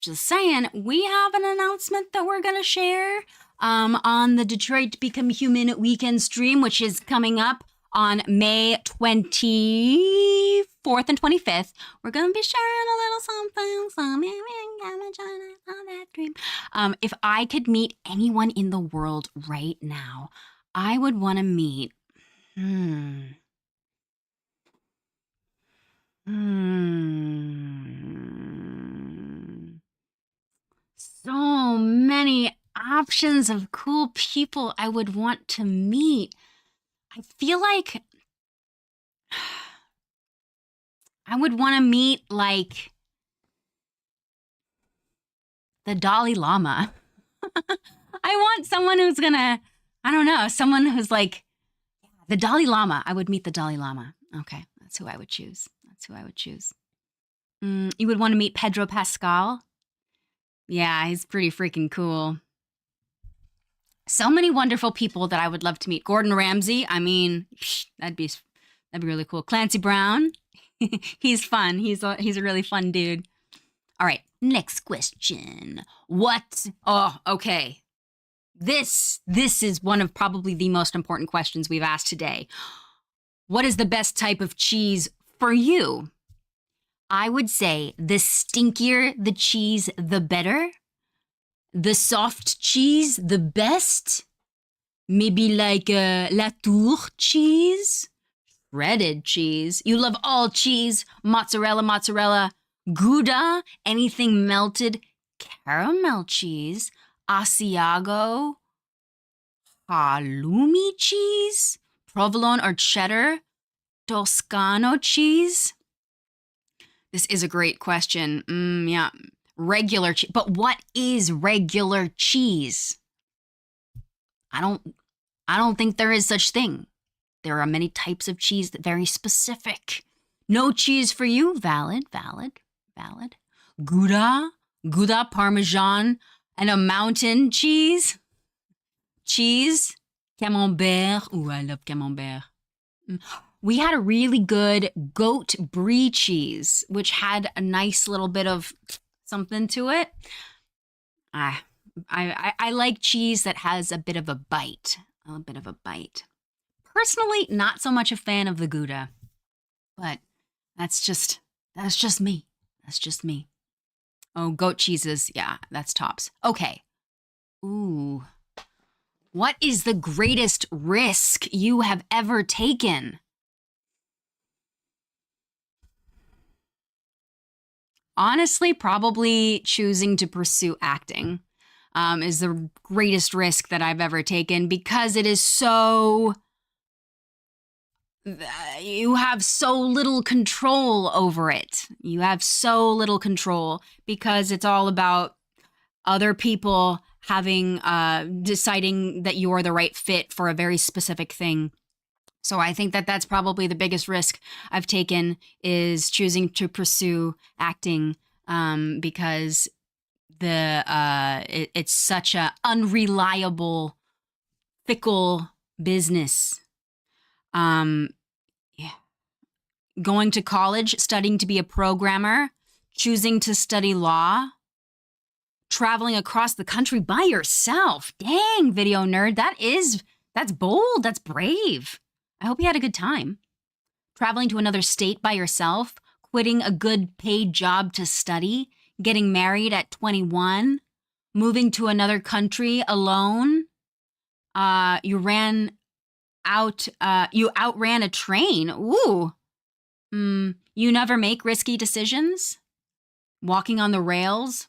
[SPEAKER 1] Just saying, we have an announcement that we're going to share on the Detroit Become Human weekend stream, which is coming up on May 24th and 25th. We're going to be sharing a little something. If I could meet anyone in the world right now, I would want to meet... So many options of cool people I would want to meet. I feel like I would want to meet, like, the Dalai Lama. I want someone who's gonna, I don't know, someone who's like, the Dalai Lama. I would meet the Dalai Lama. Okay, that's who I would choose. That's who I would choose. You would want to meet Pedro Pascal? Yeah, he's pretty freaking cool. So many wonderful people that I would love to meet. Gordon Ramsay, I mean, that'd be really cool. Clancy Brown, he's fun. He's a really fun dude. All right, Next question. What? Oh, okay. This is one of probably the most important questions we've asked today. What is the best type of cheese for you? I would say the stinkier the cheese, the better. The soft cheese, the best. Maybe like La Tour cheese. Shredded cheese. You love all cheese. Mozzarella. Gouda, anything melted. Caramel cheese. Asiago. Halloumi cheese. Provolone or cheddar. Toscano cheese. This is a great question. Yeah. Regular cheese. But what is regular cheese? I don't think there is such thing. There are many types of cheese that very specific. No cheese for you? Valid. Gouda, Parmesan, and a mountain cheese. Camembert. Ooh, I love Camembert. We had a really good goat brie cheese, which had a nice little bit of something to it. I like cheese that has a bit of a bite. Personally, not so much a fan of the Gouda, but that's just me. Oh, goat cheeses. Yeah, that's tops. Okay. Ooh. What is the greatest risk you have ever taken? Honestly, probably choosing to pursue acting is the greatest risk that I've ever taken because it is so... You have so little control over it. You have so little control because it's all about other people having, deciding that you're the right fit for a very specific thing. So I think that that's probably the biggest risk I've taken is choosing to pursue acting because it's such a unreliable, fickle business. Yeah. Going to college, studying to be a programmer, choosing to study law, traveling across the country by yourself. Dang, video nerd, that's bold, that's brave. I hope you had a good time. Traveling to another state by yourself, quitting a good paid job to study, getting married at 21, moving to another country alone. You outran a train. Ooh. You never make risky decisions. Walking on the rails.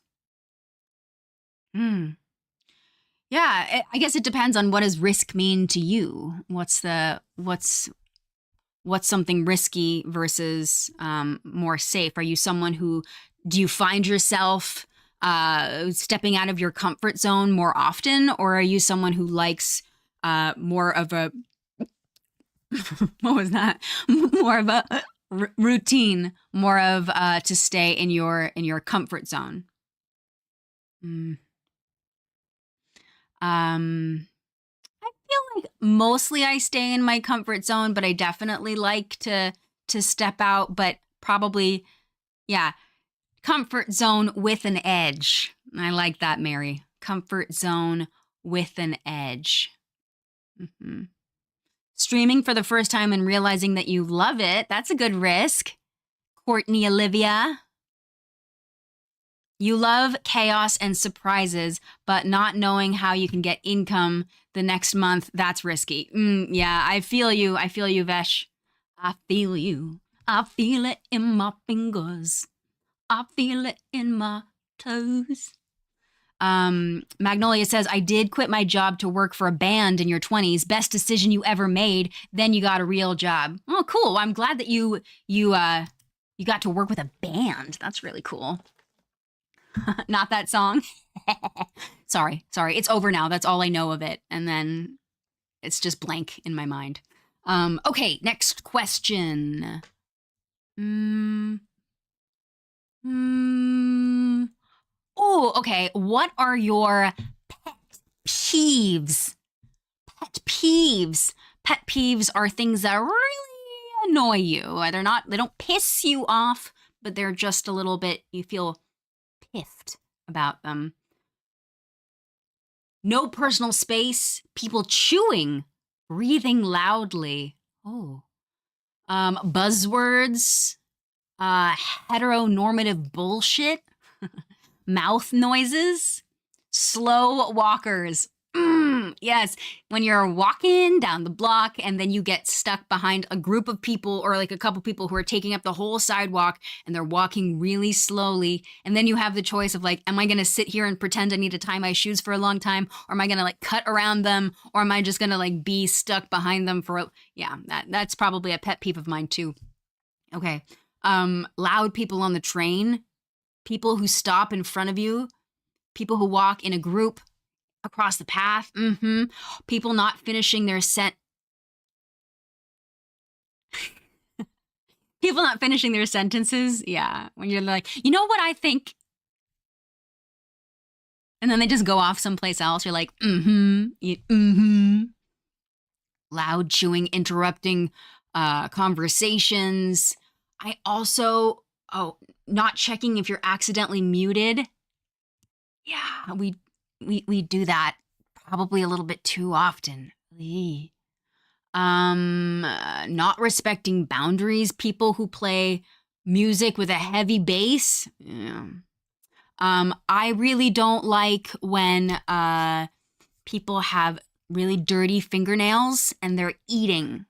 [SPEAKER 1] Yeah, I guess it depends on what does risk mean to you. What's something risky versus more safe? Are you someone do you find yourself stepping out of your comfort zone more often? Or are you someone who likes more of a, what was that? More of a routine, more of to stay in your comfort zone? I feel like mostly I stay in my comfort zone, but I definitely like to step out, but probably, yeah, comfort zone with an edge. I like that, Mary. Comfort zone with an edge. Streaming for the first time and realizing that you love it. That's a good risk. Courtney Olivia. You love chaos and surprises, but not knowing how you can get income the next month, that's risky. Yeah, I feel you, Vesh. I feel you. I feel it in my fingers. I feel it in my toes. Magnolia says, I did quit my job to work for a band in your 20s. Best decision you ever made. Then you got a real job. Oh, cool. I'm glad that you got to work with a band. That's really cool. Not that song. Sorry. It's over now. That's all I know of it. And then it's just blank in my mind. Okay, next question. Oh, okay. What are your pet peeves? Pet peeves are things that really annoy you. They don't piss you off, but they're just a little bit, you feel piffed about them. No personal space, people chewing, breathing loudly. Oh. Buzzwords, heteronormative bullshit, mouth noises, slow walkers. Yes, when you're walking down the block and then you get stuck behind a group of people or like a couple people who are taking up the whole sidewalk and they're walking really slowly. And then you have the choice of like, am I going to sit here and pretend I need to tie my shoes for a long time? Or am I going to like cut around them? Or am I just going to like be stuck behind them for, yeah, that's probably a pet peeve of mine too. Okay. Loud people on the train, people who stop in front of you, people who walk in a group across the path. People not finishing their people not finishing their sentences. Yeah. When you're like, you know what I think? And then they just go off someplace else. You're like, loud chewing, interrupting conversations. I also, not checking if you're accidentally muted. Yeah, we do that probably a little bit too often. Not respecting boundaries, people who play music with a heavy bass. Yeah. I really don't like when people have really dirty fingernails and they're eating.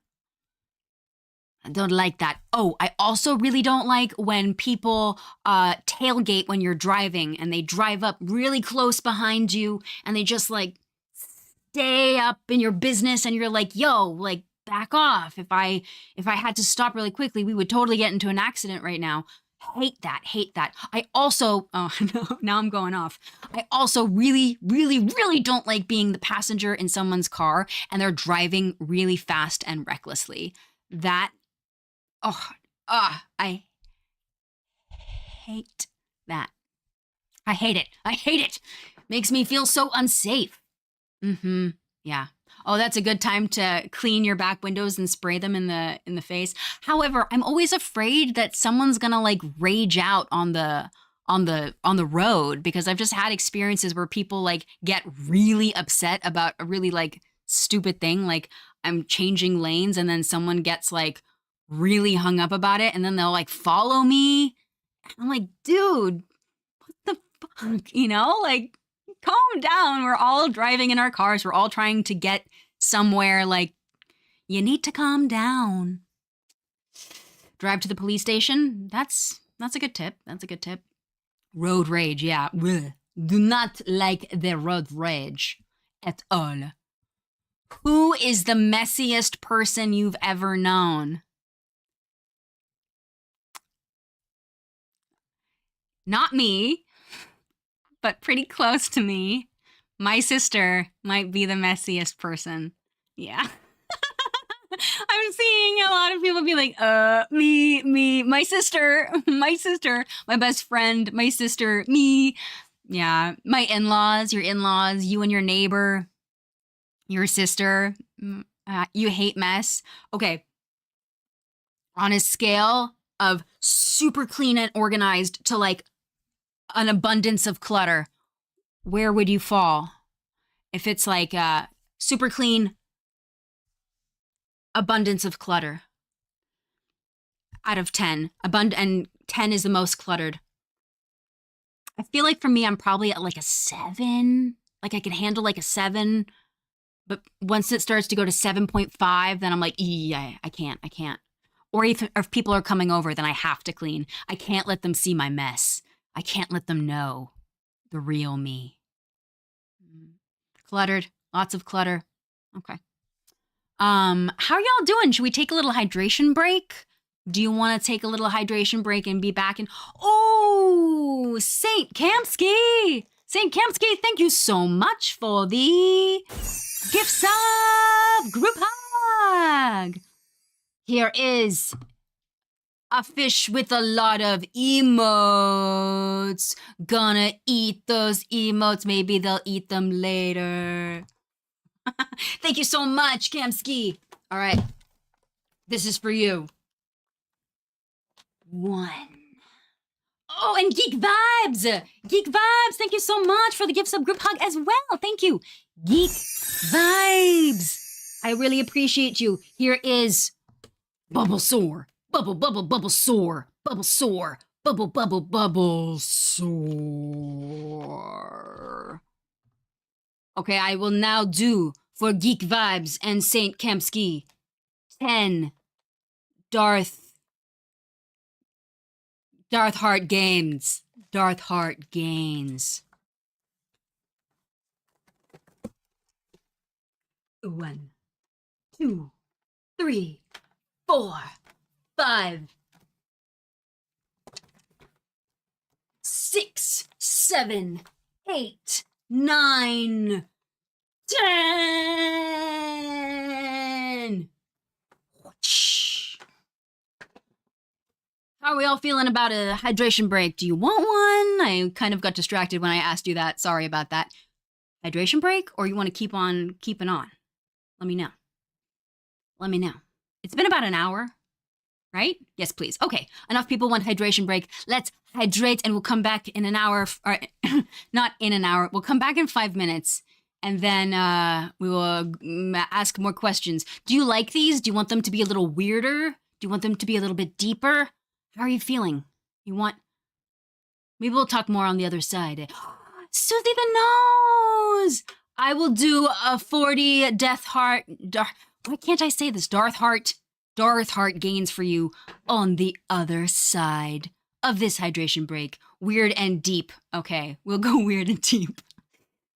[SPEAKER 1] I don't like that. Oh, I also really don't like when people tailgate when you're driving and they drive up really close behind you and they just like stay up in your business and you're like, yo, like back off. If I had to stop really quickly, we would totally get into an accident right now. Hate that. I also, oh no, now I'm going off. I also really, really, really don't like being the passenger in someone's car and they're driving really fast and recklessly. That I hate that. I hate it. Makes me feel so unsafe. Yeah. Oh, that's a good time to clean your back windows and spray them in the face. However, I'm always afraid that someone's gonna like rage out on the road because I've just had experiences where people like get really upset about a really like stupid thing. Like I'm changing lanes and then someone gets like really hung up about it and then they'll like follow me. I'm like, dude, what the fuck? You know, like calm down. We're all driving in our cars. We're all trying to get somewhere. Like, you need to calm down. Drive to the police station. That's a good tip. Road rage, yeah. Blech. Do not like the road rage at all. Who is the messiest person you've ever known? Not me, but pretty close to me. My sister might be the messiest person. Yeah. I'm seeing a lot of people be like, me, my sister, my best friend, my sister, me. Yeah. My in-laws, your in-laws, you and your neighbor, your sister. You hate mess. Okay. On a scale of super clean and organized to like an abundance of clutter, where would you fall? If it's like super clean, abundance of clutter. Out of 10, and 10 is the most cluttered. I feel like for me, I'm probably at like a 7. Like I can handle like a 7, but once it starts to go to 7.5, then I'm like, yeah, I can't. Or if people are coming over, then I have to clean. I can't let them see my mess. I can't let them know the real me. Cluttered, lots of clutter. Okay. How are y'all doing? Should we take a little hydration break? Do you want to take a little hydration break and be back in? Oh, Saint Kamsky, thank you so much for the gift sub group hug. Here is a fish with a lot of emotes. Gonna eat those emotes. Maybe they'll eat them later. Thank you so much, Kamsky. All right. This is for you. 1. Oh, and Geek Vibes! Geek Vibes, thank you so much for the gift sub group hug as well. Thank you. Geek Vibes. I really appreciate you. Here is Bubble Sore. Bubble, bubble, bubble sore. Bubble sore. Bubble, bubble, bubble sore. Okay, I will now do for Geek Vibes and Saint Kempski 10 Darth Heart gains. Darth Heart gains. 1, 2, 3, 4, 5, 6, 7, 8, 9, 10. How are we all feeling about a hydration break? Do you want one? I kind of got distracted when I asked you that. Sorry about that. Hydration break, or you want to keep on keeping on? Let me know. Let me know. It's been about an hour, right? Yes, please. Okay, enough people want hydration break. Let's hydrate, and we'll come back in an hour. Or not in an hour. We'll come back in 5 minutes, and then we will ask more questions. Do you like these? Do you want them to be a little weirder? Do you want them to be a little bit deeper? How are you feeling? You want... Maybe we'll talk more on the other side. Susie the nose! I will do a 40 Death Heart... Why can't I say this? Darth Heart gains for you on the other side of this hydration break. Weird and deep. Okay, we'll go weird and deep.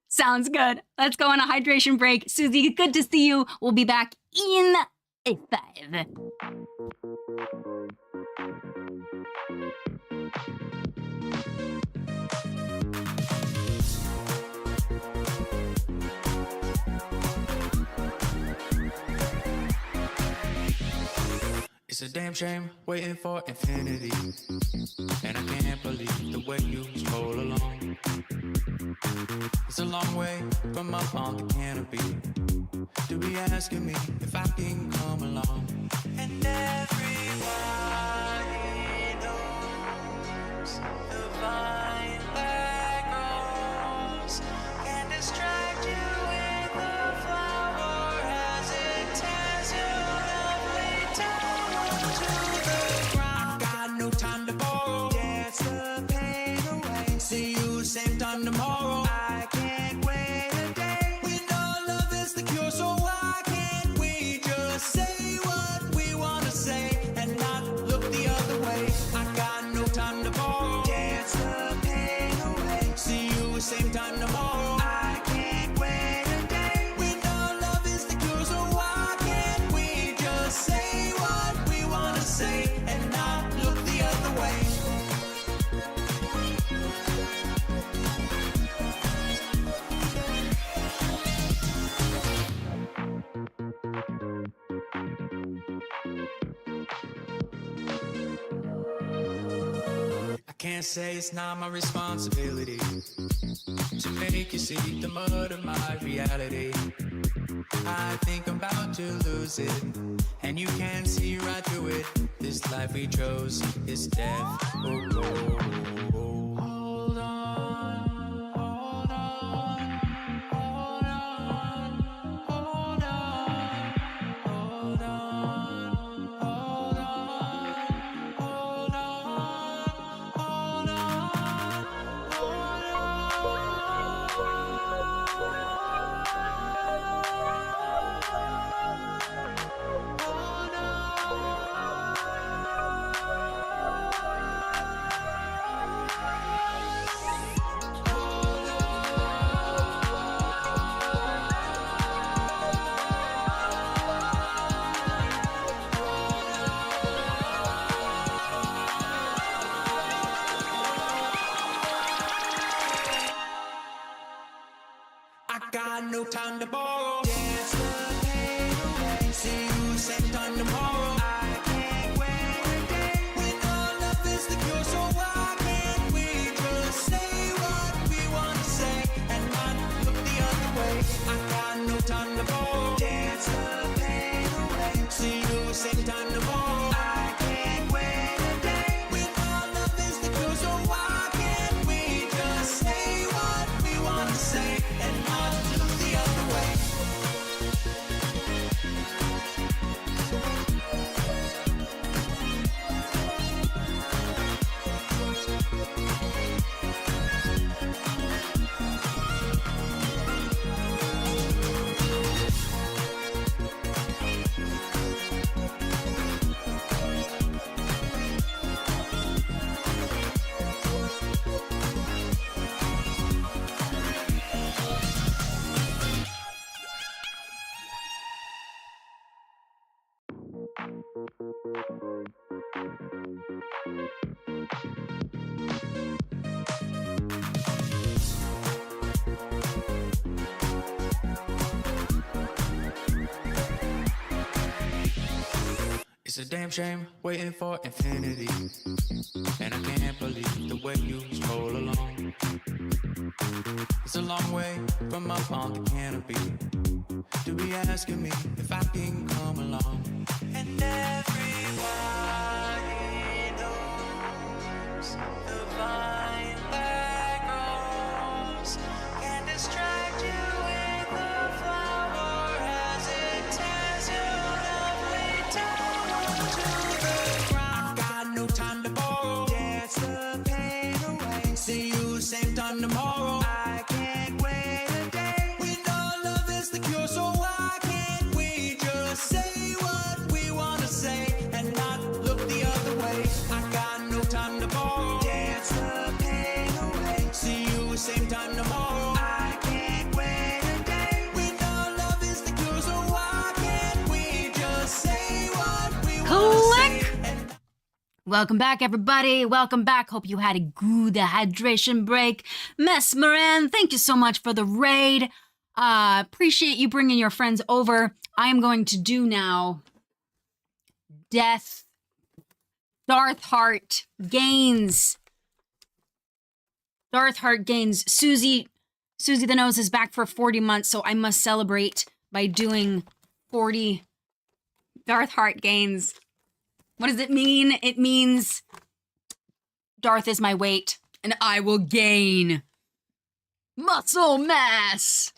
[SPEAKER 1] Sounds good. Let's go on a hydration break. Susie, good to see you. We'll be back in a 5.
[SPEAKER 2] It's a damn shame waiting for infinity, and I can't believe the way you stroll along. It's a long way from up on the canopy to be asking me if I can come along. And everybody knows the vine that grows can distract you with a flower as it tears your lovely tower to the ground. I've got no time to borrow, dance the pain away. See you same time tomorrow. I can't wait a day. We know love is the cure, so why can't we just say what we want to say and not look the other way? I got no time to borrow, dance the pain away. See you same time tomorrow. I can't wait a day. We know love is the cure, so why can't we just say what we want to say and not look the other way? I can't say it's not my responsibility to make you see the mud of my reality. I think I'm about to lose it, and you can see right through it. This life we chose is death. Oh, oh, oh, oh. Hold on, hold on, hold on, hold on, hold on, hold on, hold on, I got no time to borrow. Dance the pain away. See you same time tomorrow. I can't wait a day. We know love is the cure, so why can't we just say what we want to say and not look the other way? I got no time to borrow. Dance the pain away. See you same time tomorrow. I can't wait a day. We know love is the cure, so why It's a damn shame waiting for infinity, and I can't believe the way you stroll along. It's a long way from up on the canopy to be asking me if I can come along. And everybody knows the vine that grows can distract you with a flower as it tears your lovely down to the ground. Got no time to borrow, dance the pain away. See you same time tomorrow. I can't wait a day. We know love is the cure, so why can't we just say what we want to say and not look the other way? I got no time to borrow, dance the pain away. See you same time tomorrow. I can't wait a day. We know love is the cure, so why can't we just say what we want to say?
[SPEAKER 1] Welcome back, everybody. Welcome back. Hope you had a good hydration break. Mesmeran, thank you so much for the raid. Appreciate you bringing your friends over. I am going to do now Dechart gains. Dechart gains. Susie the Nose is back for 40 months, so I must celebrate by doing 40 Dechart gains. What does it mean? It means Darth is my weight, and I will gain muscle mass.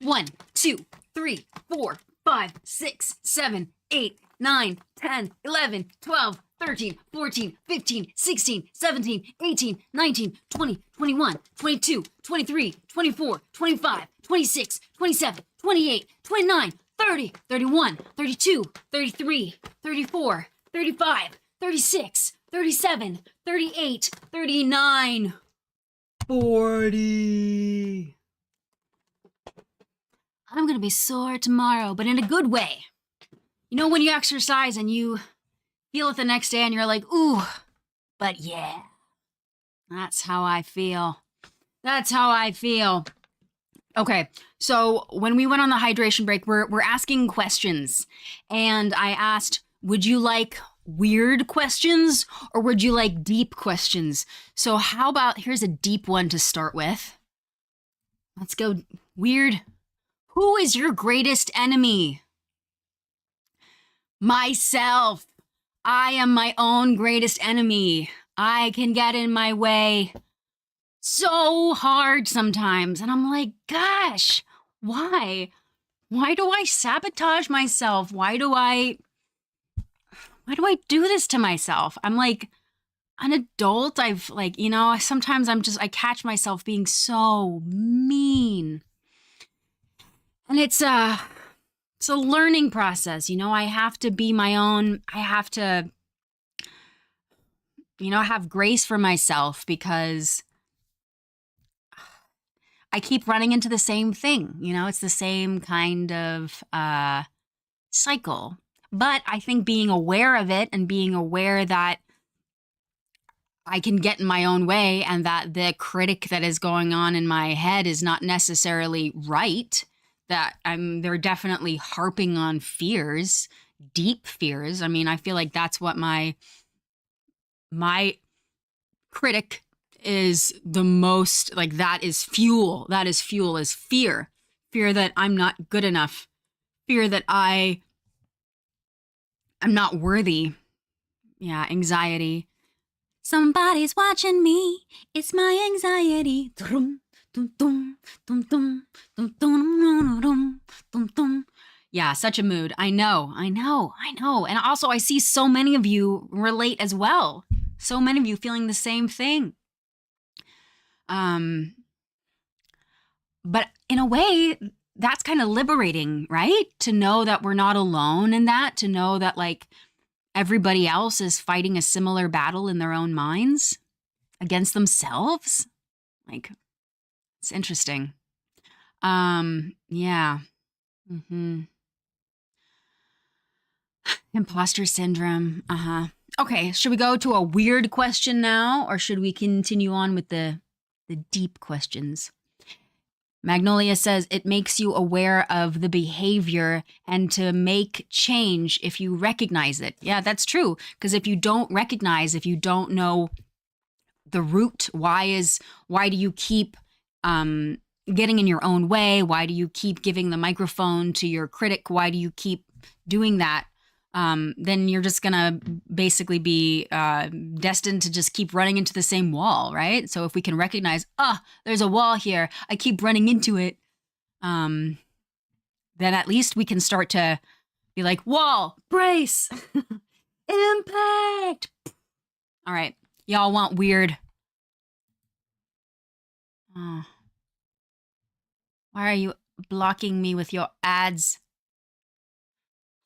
[SPEAKER 1] 1, 2, 3, 4, 5, 6, 7, 8, 9, 10, 11, 12, 13, 14, 15, 16, 17, 18, 19, 20, 21, 22, 23, 24, 25, 26, 27, 28, 29, 30, 31, 32, 33, 34, 35, 36, 37, 38, 39, 40. I'm gonna be sore tomorrow, but in a good way. You know when you exercise and you feel it the next day and you're like, ooh, but yeah. That's how I feel. That's how I feel. Okay, so when we went on the hydration break, we're asking questions. And I asked, would you like weird questions or would you like deep questions? So how about, here's a deep one to start with. Let's go weird. Who is your greatest enemy? Myself. I am my own greatest enemy. I can get in my way so hard sometimes. And I'm like, gosh, why? Why do I sabotage myself? Why do I do this to myself? I'm like an adult. I've like, you know, sometimes I catch myself being so mean. And it's a learning process. You know, I have to be my own, I have to, you know, have grace for myself because I keep running into the same thing. You know, it's the same kind of cycle. But I think being aware of it and being aware that I can get in my own way and that the critic that is going on in my head is not necessarily right, that they're definitely harping on fears, deep fears. I mean, I feel like that's what my critic is the most, like, that is fuel is fear that I'm not good enough, fear that I'm not worthy. Yeah, anxiety. Somebody's watching me, it's my anxiety. Yeah, such a mood. I know. And also I see so many of you relate as well. So many of you feeling the same thing. But in a way, that's kind of liberating, right? To know that we're not alone in that, to know that like everybody else is fighting a similar battle in their own minds against themselves. Like, it's interesting. Yeah. Imposter syndrome. Okay, should we go to a weird question now, or should we continue on with the deep questions? Magnolia says it makes you aware of the behavior and to make change if you recognize it. Yeah, that's true. Because if you don't recognize, if you don't know the root, why do you keep getting in your own way? Why do you keep giving the microphone to your critic? Why do you keep doing that? Then you're just gonna basically be destined to just keep running into the same wall, right? So if we can recognize, there's a wall here, I keep running into it, then at least we can start to be like, wall, brace, impact. All right, y'all want weird. Why are you blocking me with your ads?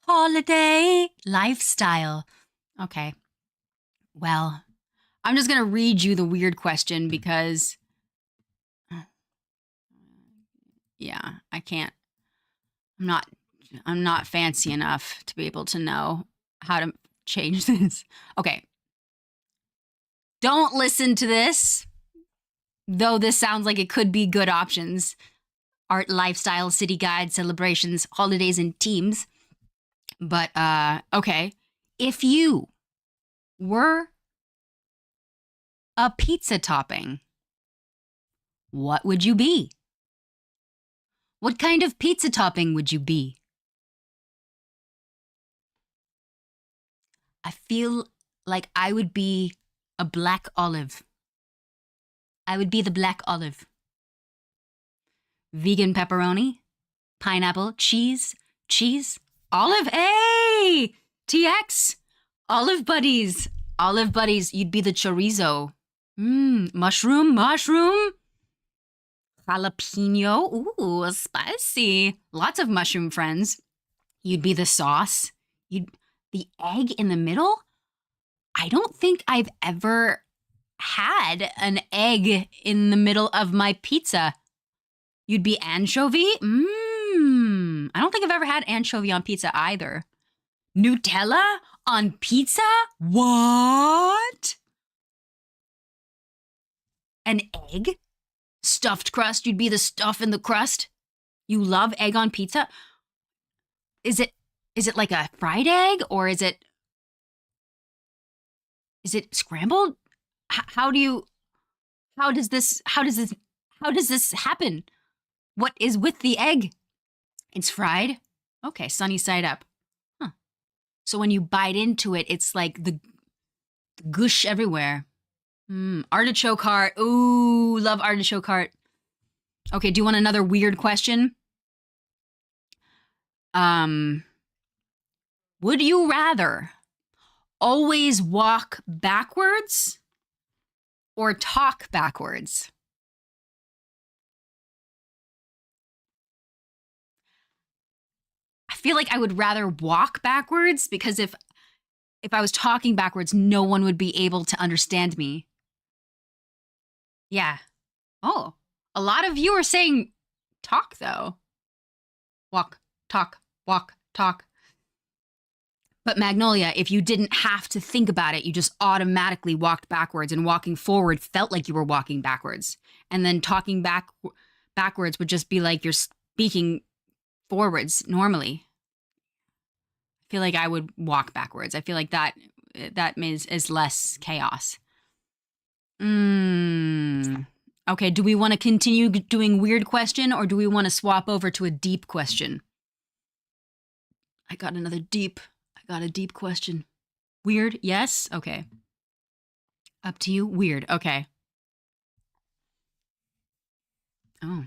[SPEAKER 1] Holiday lifestyle. Okay. Well, I'm just going to read you the weird question because, yeah, I can't. I'm not fancy enough to be able to know how to change this. Okay. Don't listen to this, though this sounds like it could be good options. Art, lifestyle, city guide, celebrations, holidays, and teams. But, okay. If you were a pizza topping, what would you be? What kind of pizza topping would you be? I feel like I would be a black olive. I would be the black olive. Vegan pepperoni, pineapple, cheese, olive, hey! TX, olive buddies, you'd be the chorizo. Mushroom, jalapeno, ooh, spicy. Lots of mushroom friends. You'd be the sauce. The egg in the middle? I don't think I've ever had an egg in the middle of my pizza. You'd be anchovy? I don't think I've ever had anchovy on pizza either. Nutella on pizza? What? An egg? Stuffed crust? You'd be the stuff in the crust? You love egg on pizza? Is it like a fried egg, or is it scrambled? How does this happen? What is with the egg? It's fried? Okay, sunny side up. Huh. So when you bite into it, it's like the gush everywhere. Artichoke heart. Ooh, love artichoke heart. Okay, do you want another weird question? Would you rather always walk backwards or talk backwards? I feel like I would rather walk backwards, because if I was talking backwards, no one would be able to understand me. Yeah. Oh, a lot of you are saying talk, though. Walk, talk, walk, talk. But Magnolia, if you didn't have to think about it, you just automatically walked backwards, and walking forward felt like you were walking backwards. And then talking backwards would just be like you're speaking forwards normally. I feel like I would walk backwards. I feel like that is less chaos. Okay, do we want to continue doing weird question, or do we want to swap over to a deep question? I got a deep question. Weird? Yes? Okay. Up to you. Weird. Okay. Oh.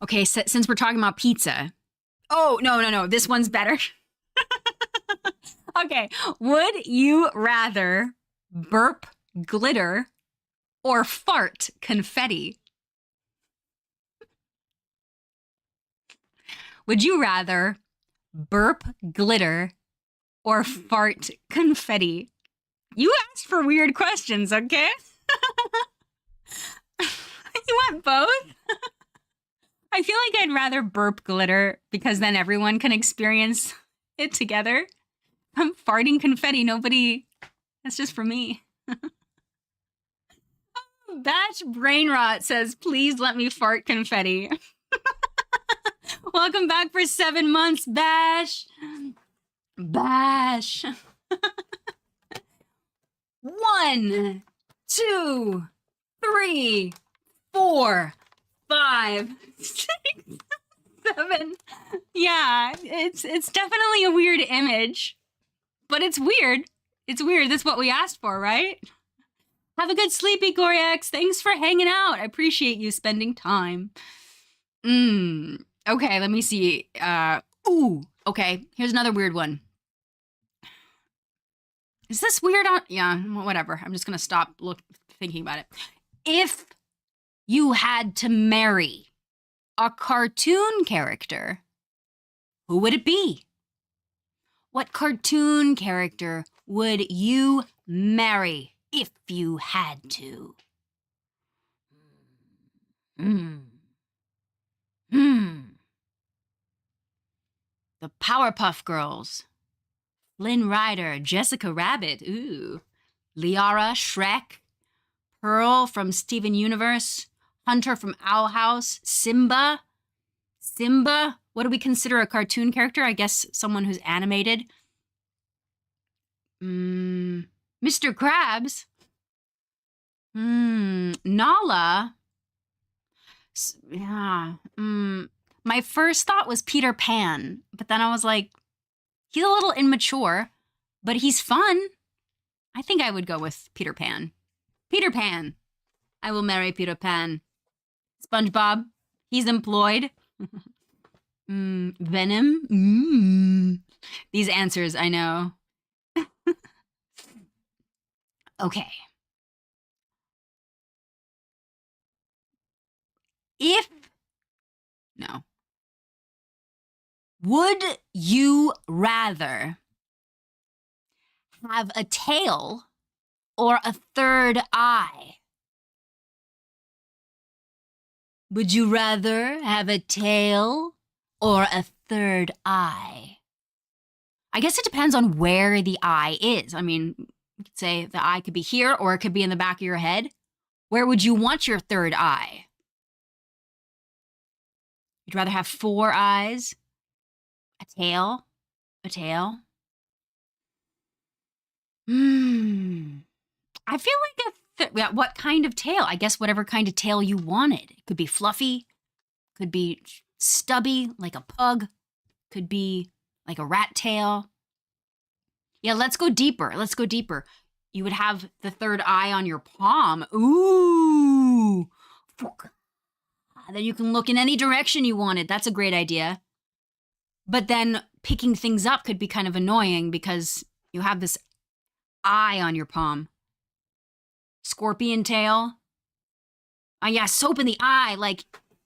[SPEAKER 1] Okay, since we're talking about pizza. Oh, no. This one's better. Okay. Would you rather burp glitter or fart confetti? Would you rather burp glitter or fart confetti? You asked for weird questions, okay? You want both? I feel like I'd rather burp glitter, because then everyone can experience it together. I'm farting confetti. Nobody, that's just for me. Batch Brain Rot says, please let me fart confetti. Welcome back for 7 months, Bash. Bash. 1, 2, 3, 4, 5, 6, 7. Yeah, it's definitely a weird image, but it's weird. It's weird. That's what we asked for, right? Have a good sleepy, Goryax. Thanks for hanging out. I appreciate you spending time. Okay, let me see. Okay. Here's another weird one. Is this weird on? Yeah, whatever. I'm just gonna stop thinking about it. If you had to marry a cartoon character, who would it be? What cartoon character would you marry if you had to? The Powerpuff Girls. Flynn Rider, Jessica Rabbit, ooh. Liara, Shrek. Pearl from Steven Universe. Hunter from Owl House. Simba. What do we consider a cartoon character? I guess someone who's animated. Mr. Krabs. Nala. Yeah. My first thought was Peter Pan, but then I was like, he's a little immature, but he's fun. I think I would go with Peter Pan. Peter Pan. I will marry Peter Pan. SpongeBob. He's employed. Venom. These answers, I know. Okay. Would you rather have a tail or a third eye? Would you rather have a tail or a third eye? I guess it depends on where the eye is. I mean, you could say the eye could be here or it could be in the back of your head. Where would you want your third eye? You'd rather have 4 eyes? A tail? A tail? I feel like what kind of tail? I guess whatever kind of tail you wanted. It could be fluffy, could be stubby, like a pug, could be like a rat tail. Yeah, let's go deeper. Let's go deeper. You would have the third eye on your palm. Ooh. Then you can look in any direction you wanted. That's a great idea. But then picking things up could be kind of annoying because you have this eye on your palm. Scorpion tail. Oh yeah, soap in the eye. Like,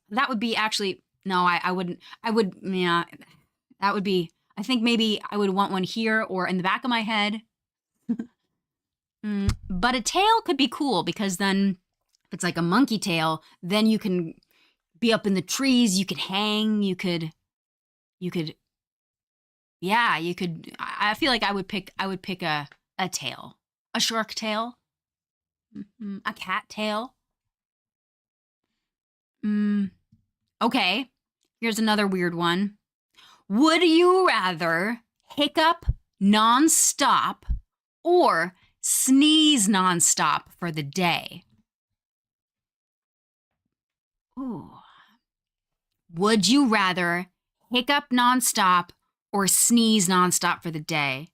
[SPEAKER 1] that would be actually, no, I wouldn't. Yeah, that would be, I think maybe I would want one here or in the back of my head. But a tail could be cool because then if it's like a monkey tail, then you can be up in the trees, you could hang, you could, yeah, you could, I feel like I would pick a tail. A shark tail. A cat tail. Okay, here's another weird one. Would you rather hiccup nonstop or sneeze nonstop for the day? Ooh. Would you rather hiccup nonstop or sneeze nonstop for the day?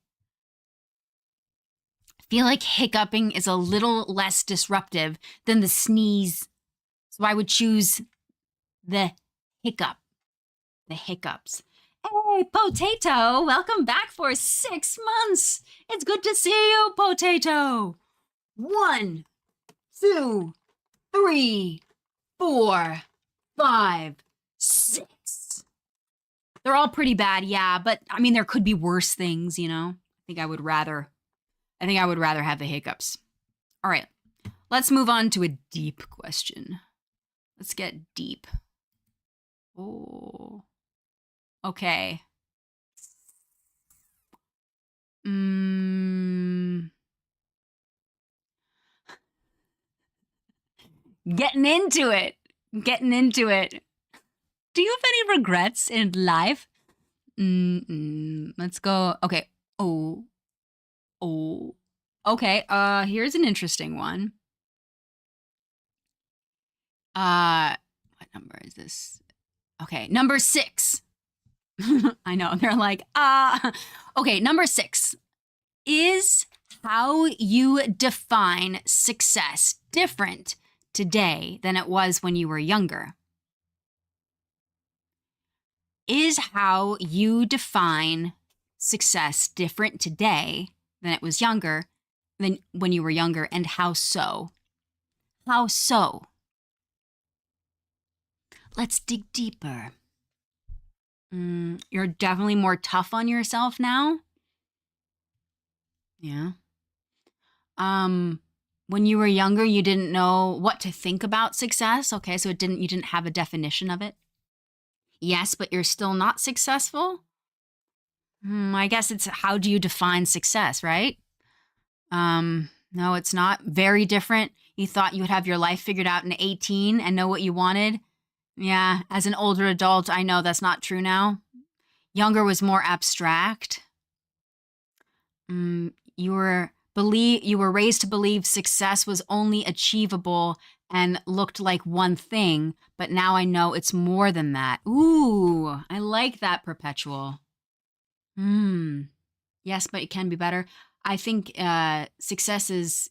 [SPEAKER 1] I feel like hiccuping is a little less disruptive than the sneeze, so I would choose the hiccup. The hiccups. Hey, Potato, welcome back for 6 months. It's good to see you, Potato. 1, 2, 3, 4, 5, 6. They're all pretty bad, yeah, but I mean, there could be worse things, you know? I think I would rather have the hiccups. All right, let's move on to a deep question. Let's get deep. Oh, okay. Getting into it. Getting into it. Do you have any regrets in life? Let's go. Okay. Oh. Oh. Okay. Here's an interesting one. What number is this? Okay, number 6. I know. They're like, okay, number 6. Is how you define success different today than it was when you were younger? Is how you define success different today than it was younger than when you were younger, and how so? How so? Let's dig deeper. You're definitely more tough on yourself now. Yeah. When you were younger, you didn't know what to think about success. Okay, so you didn't have a definition of it. Yes, but you're still not successful. I guess it's how do you define success, right? No, it's not. Very different. You thought you would have your life figured out in 18 and know what you wanted. Yeah, as an older adult, I know that's not true now. Younger was more abstract. You were raised to believe success was only achievable and looked like one thing, but now I know it's more than that. Ooh, I like that, Perpetual. Yes, but it can be better. I think success is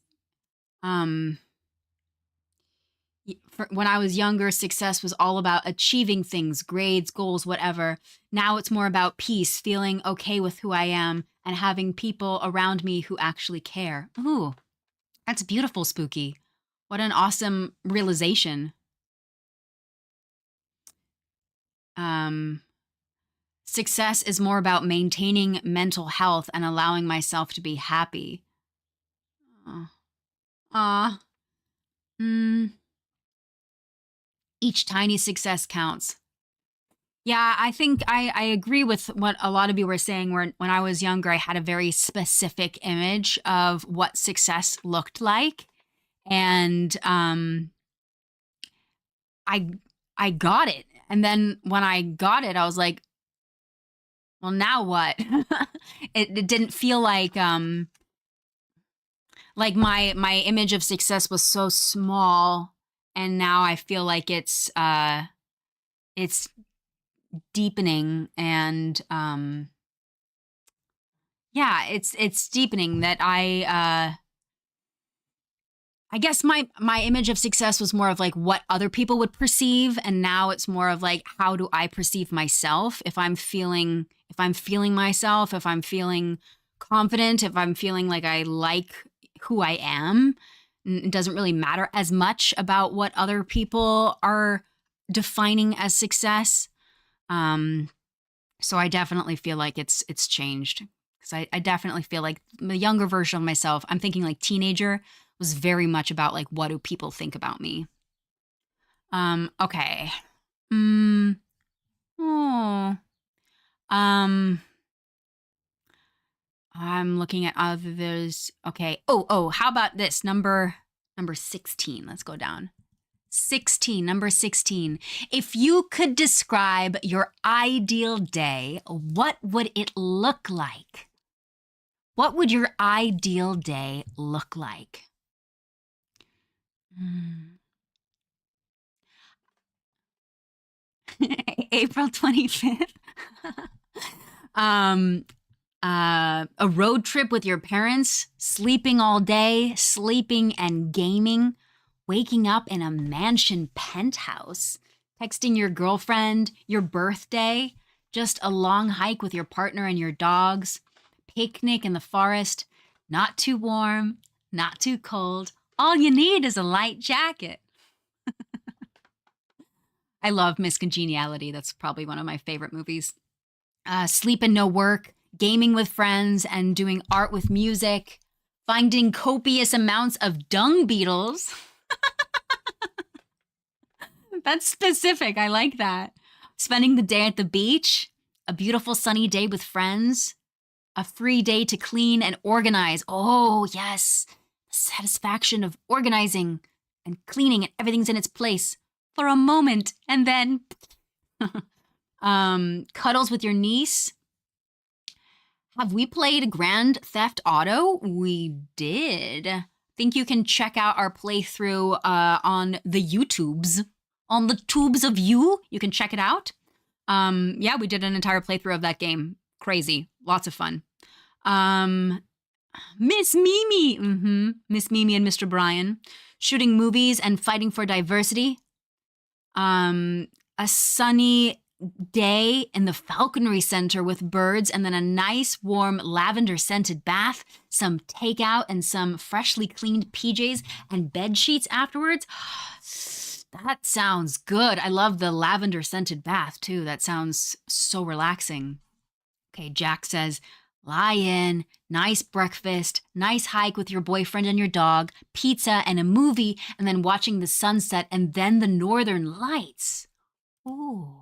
[SPEAKER 1] when I was younger, success was all about achieving things, grades, goals, whatever. Now it's more about peace, feeling okay with who I am, and having people around me who actually care. Ooh, that's beautiful, Spooky. What an awesome realization. Success is more about maintaining mental health and allowing myself to be happy. Each tiny success counts. Yeah, I think I agree with what a lot of you were saying. When I was younger, I had a very specific image of what success looked like, and I got it. And then when I got it, I was like, well, now what? It didn't feel like my image of success was so small, and now I feel like it's deepening, and yeah, it's deepening that I guess my image of success was more of like what other people would perceive, and now it's more of like how do I perceive myself? If I'm feeling myself, if I'm feeling confident, if I'm feeling like I like who I am, it doesn't really matter as much about what other people are defining as success. So I definitely feel like it's changed, because I definitely feel like the younger version of myself, I'm thinking like teenager, was very much about like what do people think about me. Okay. Oh. I'm looking at others. Okay. Oh, how about this? Number 16. Let's go down. 16, number 16. If you could describe your ideal day, what would it look like? What would your ideal day look like? April 25th. A road trip with your parents, sleeping all day, sleeping and gaming, waking up in a mansion penthouse, texting your girlfriend, your birthday, just a long hike with your partner and your dogs, picnic in the forest, not too warm, not too cold. All you need is a light jacket. I love Miss Congeniality. That's probably one of my favorite movies. Sleep and no work, gaming with friends, and doing art with music, finding copious amounts of dung beetles. That's specific. I like that. Spending the day at the beach, a beautiful sunny day with friends, a free day to clean and organize. Oh, yes. The satisfaction of organizing. and cleaning and everything's in its place for a moment, and then cuddles with your niece. Have we played Grand Theft Auto? We did. Think you can check out our playthrough on the YouTubes. On the tubes of you. You can check it out. Yeah, we did an entire playthrough of that game. Crazy. Lots of fun. Miss Mimi. Miss Mimi and Mr. Brian. Shooting movies and fighting for diversity. A sunny day in the Falconry Center with birds and then a nice warm lavender scented bath, some takeout and some freshly cleaned PJs and bed sheets afterwards. That sounds good. I love the lavender scented bath too. That sounds so relaxing. Okay, Jack says, lie in, nice breakfast, nice hike with your boyfriend and your dog, pizza and a movie, and then watching the sunset and then the northern lights. Ooh.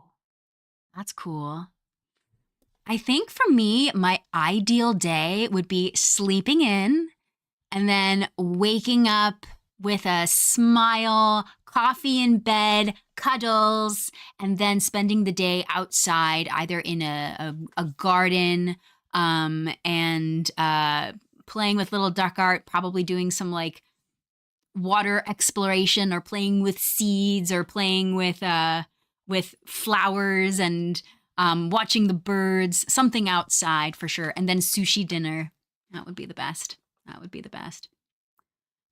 [SPEAKER 1] That's cool. I think for me, my ideal day would be sleeping in and then waking up with a smile, coffee in bed, cuddles, and then spending the day outside, either in a garden and playing with little Dechart, probably doing some like water exploration or playing with seeds or playing with flowers and watching the birds, something outside for sure. And then sushi dinner. That would be the best. That would be the best.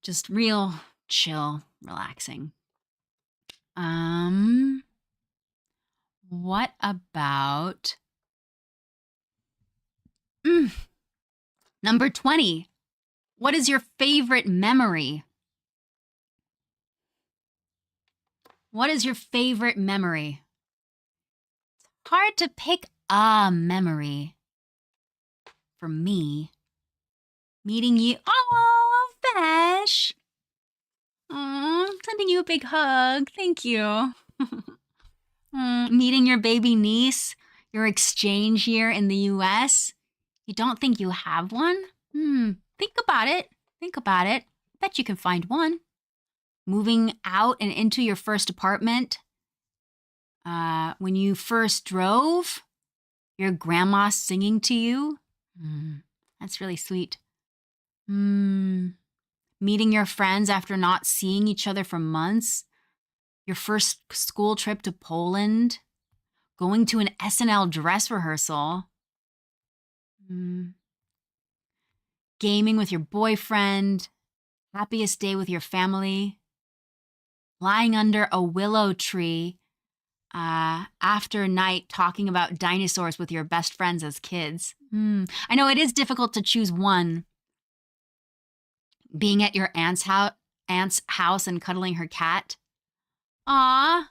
[SPEAKER 1] Just real chill, relaxing. What about number 20? What is your favorite memory? What is your favorite memory? It's hard to pick a memory. For me, meeting you. Oh, Fesh. Oh, sending you a big hug. Thank you. Meeting your baby niece, your exchange year in the US. You don't think you have one? Think about it. Think about it. Bet you can find one. Moving out and into your first apartment. When you first drove, your grandma singing to you. That's really sweet. Meeting your friends after not seeing each other for months. Your first school trip to Poland. Going to an SNL dress rehearsal. Gaming with your boyfriend. Happiest day with your family. Lying under a willow tree after night talking about dinosaurs with your best friends as kids. I know it is difficult to choose one. Being at your aunt's house and cuddling her cat. Aw.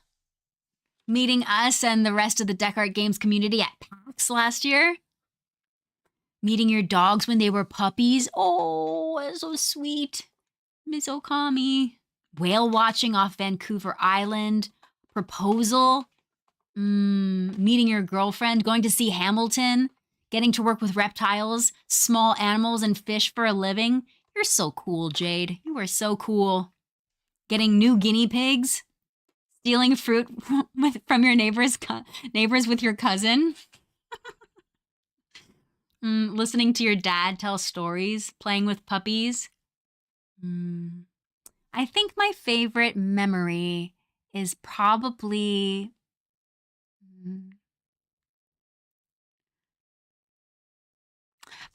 [SPEAKER 1] Meeting us and the rest of the Dechart Games community at PAX last year. Meeting your dogs when they were puppies. Oh, that's so sweet. Miss Okami. Whale watching off Vancouver Island. Proposal. Meeting your girlfriend. Going to see Hamilton. Getting to work with reptiles, small animals, and fish for a living. You're so cool, Jade. You are so cool. Getting new guinea pigs. Stealing fruit from your neighbors with your cousin. Listening to your dad tell stories. Playing with puppies. I think my favorite memory is probably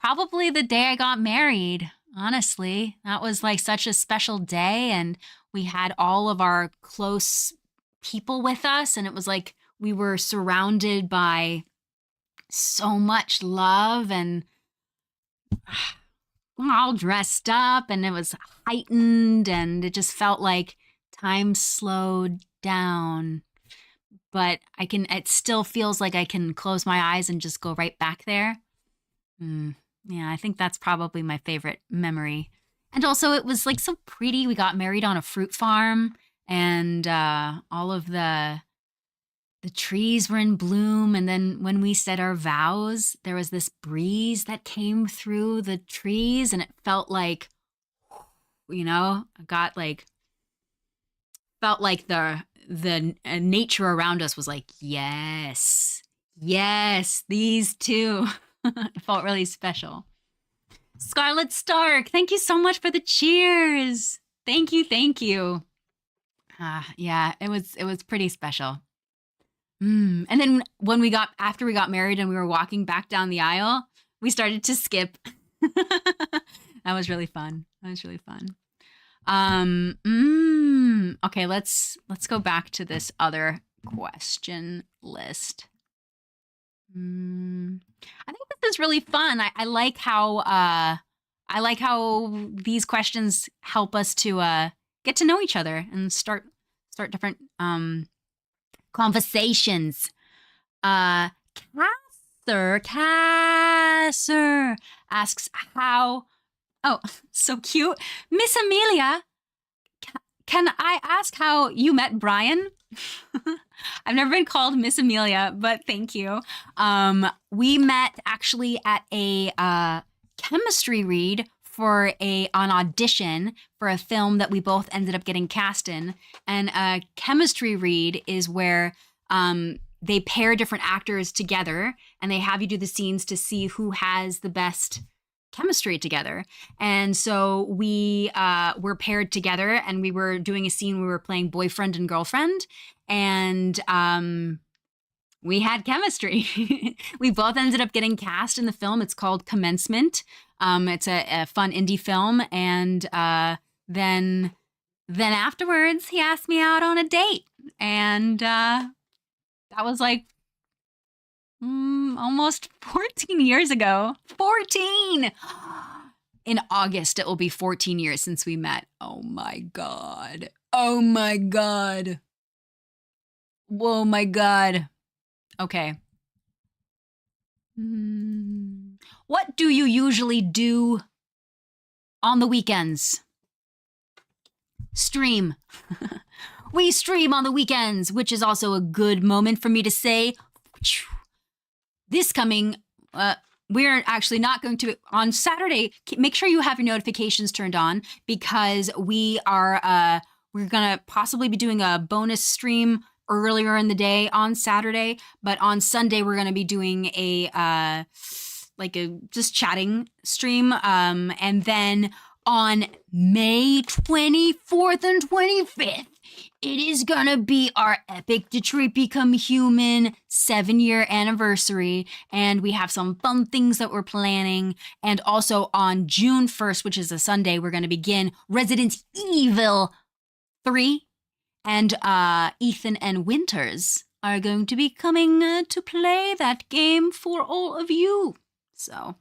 [SPEAKER 1] the day I got married. Honestly, that was like such a special day, and we had all of our close people with us, and it was like we were surrounded by so much love and all dressed up, and it was heightened, and it just felt like time slowed down. But it still feels like I can close my eyes and just go right back there. Yeah, I think that's probably my favorite memory. And also it was like so pretty. We got married on a fruit farm, and all of the trees were in bloom. And then when we said our vows, there was this breeze that came through the trees, and it felt like, I got like felt like the nature around us was like, yes, yes, these two. It felt really special. Scarlet Stark, thank you so much for the cheers. Thank you, thank you. Yeah, it was pretty special. And then when after we got married and we were walking back down the aisle, we started to skip. That was really fun. That was really fun. Okay, let's go back to this other question list. I think this is really fun. I like how these questions help us to get to know each other and start different conversations. Casser asks how. Oh, so cute, Miss Amelia. Can I ask how you met Brian? I've never been called Miss Amelia, but thank you. We met actually at a chemistry read for an audition for a film that we both ended up getting cast in. And a chemistry read is where they pair different actors together and they have you do the scenes to see who has the best chemistry together. And so we were paired together and we were doing a scene where we were playing boyfriend and girlfriend, and we had chemistry. We both ended up getting cast in the film. It's called Commencement. It's a fun indie film. And then afterwards he asked me out on a date, and that was like almost 14 years ago. 14! In August, it will be 14 years since we met. Oh my God. Oh my God. Whoa, my God. Okay. What do you usually do on the weekends? Stream. We stream on the weekends, which is also a good moment for me to say, this coming, we're actually not going to, on Saturday, make sure you have your notifications turned on, because we're going to possibly be doing a bonus stream earlier in the day on Saturday, but on Sunday we're going to be doing a just chatting stream, and then on May 24th and 25th, it is gonna be our epic Detroit Become Human 7-year anniversary, and we have some fun things that we're planning. And also on June 1st, which is a Sunday, we're gonna begin Resident Evil 3, and Ethan and Winters are going to be coming to play that game for all of you. So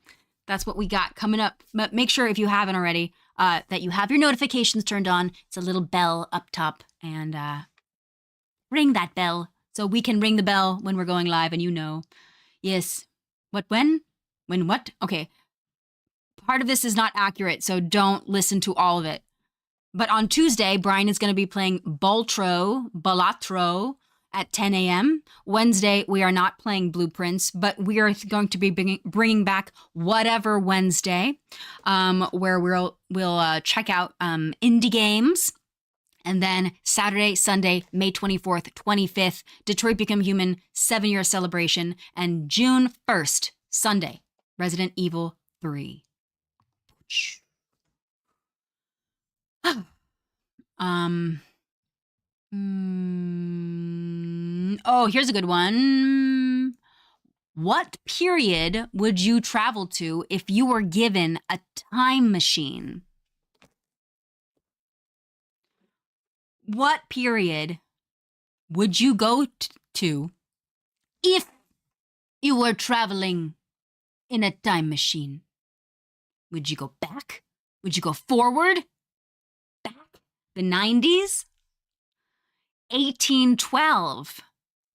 [SPEAKER 1] that's what we got coming up. But make sure, if you haven't already, that you have your notifications turned on. It's a little bell up top, and ring that bell so we can ring the bell when we're going live and you know. Yes. What, when? When what? Okay. Part of this is not accurate, so don't listen to all of it. But on Tuesday, Brian is going to be playing Balatro at 10 a.m. Wednesday, we are not playing Blueprints, but we are going to be bringing back Whatever Wednesday, where we'll check out indie games. And then Saturday, Sunday, May 24th, 25th, Detroit Become Human 7-year celebration. And June 1st, Sunday, Resident Evil 3. Oh, here's a good one. What period would you travel to if you were given a time machine? What period would you go to if you were traveling in a time machine? Would you go back? Would you go forward? Back? The 90s? 1812.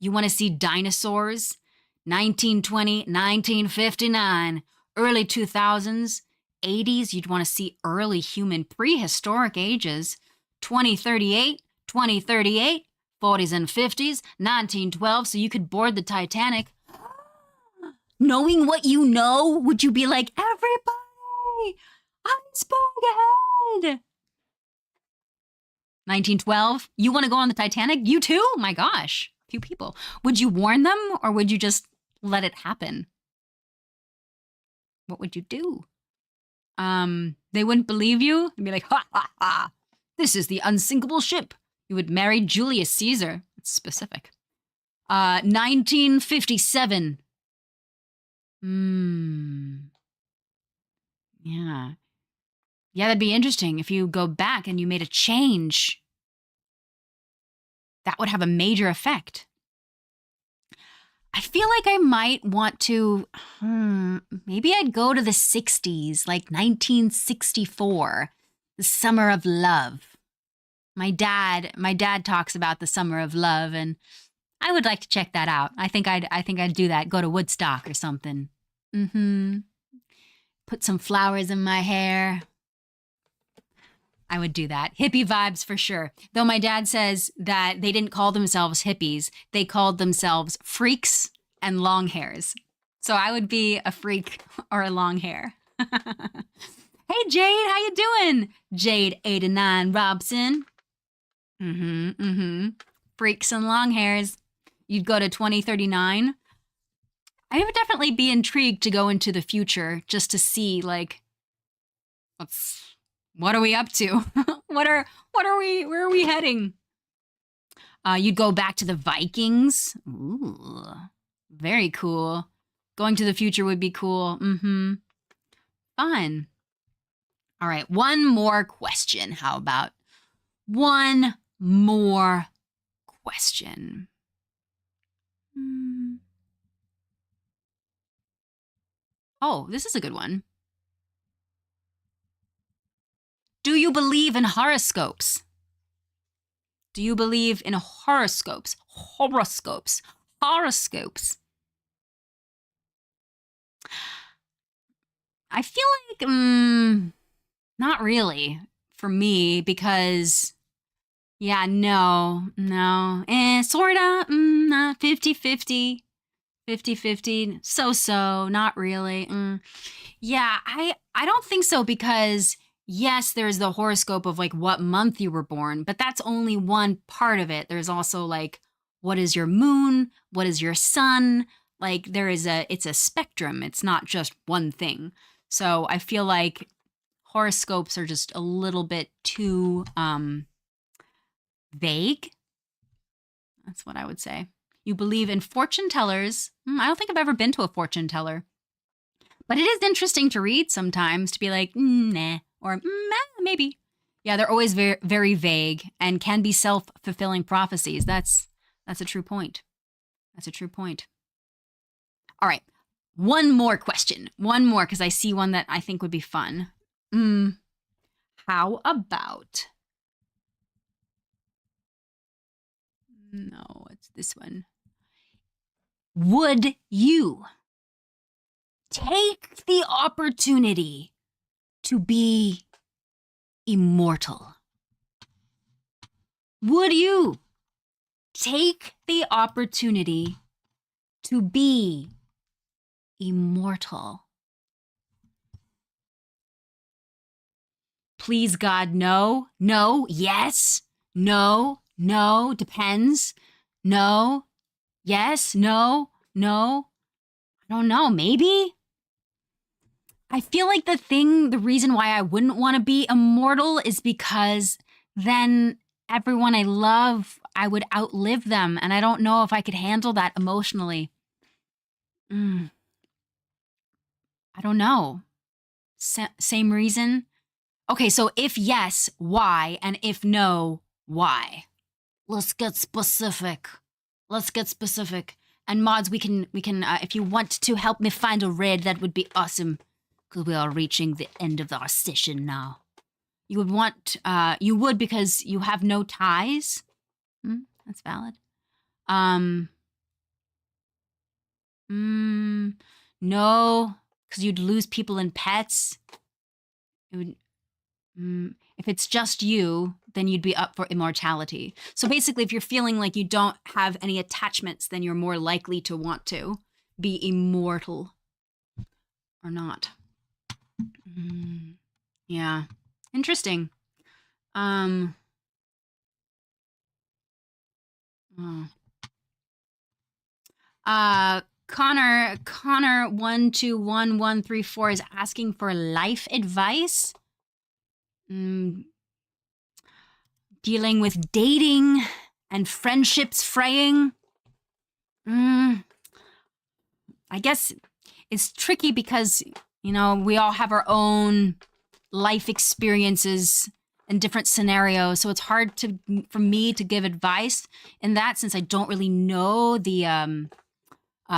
[SPEAKER 1] You want to see dinosaurs? 1920, 1959, early 2000s, 80s, you'd want to see early human prehistoric ages. 2038, 2038, 40s and 50s, 1912, so you could board the Titanic. Knowing what you know, would you be like, everybody, iceberg ahead? 1912? You want to go on the Titanic? You too? My gosh, few people. Would you warn them or would you just let it happen? What would you do? They wouldn't believe you and be like, ha ha ha, this is the unsinkable ship. You would marry Julius Caesar. It's specific. 1957. Yeah. Yeah, that'd be interesting if you go back and you made a change. That would have a major effect. I feel like I might want to, maybe I'd go to the 60s, like 1964, the summer of love. My dad talks about the summer of love, and I would like to check that out. I think I'd do that. Go to Woodstock or something. Put some flowers in my hair. I would do that. Hippie vibes for sure. Though my dad says that they didn't call themselves hippies. They called themselves freaks and long hairs. So I would be a freak or a long hair. Hey, Jade, how you doing? Jade 89 Robson. Freaks and long hairs. You'd go to 2039. I would definitely be intrigued to go into the future just to see, like, what are we up to? Where are we heading? You'd go back to the Vikings. Ooh, very cool. Going to the future would be cool. Fun. All right, one more question. How about one more question? Oh, this is a good one. Do you believe in horoscopes? Do you believe in horoscopes? Horoscopes. I feel like, not really for me because, yeah, no. Sorta, 50-50. 50-50, so, not really. Yeah, I don't think so because, yes, there's the horoscope of like what month you were born, but that's only one part of it. There's also like, what is your moon? What is your sun? Like it's a spectrum. It's not just one thing. So I feel like horoscopes are just a little bit too vague. That's what I would say. You believe in fortune tellers. I don't think I've ever been to a fortune teller. But it is interesting to read sometimes to be like, nah, or maybe. Yeah, they're always very, very vague and can be self-fulfilling prophecies. That's a true point. That's a true point. All right, one more question. One more, because I see one that I think would be fun. How about... No, it's this one. Would you take the opportunity to be immortal? Would you take the opportunity to be immortal? Please, God, no. No. Yes. No. No. Depends. No. Yes, no. I don't know, maybe? I feel like the reason why I wouldn't want to be immortal is because then everyone I love, I would outlive them, and I don't know if I could handle that emotionally. I don't know. Same reason? Okay, so if yes, why? And if no, why? Let's get specific. And mods, we can if you want to help me find a raid, that would be awesome. Because we are reaching the end of our session now. You would because you have no ties. That's valid. No, because you'd lose people and pets. It would. If it's just you, then you'd be up for immortality. So basically, if you're feeling like you don't have any attachments, then you're more likely to want to be immortal or not. Yeah. Interesting. Oh. Connor 121134 is asking for life advice. Dealing with dating and friendships fraying. I guess it's tricky because, we all have our own life experiences and different scenarios. So it's hard for me to give advice in that, since I don't really know the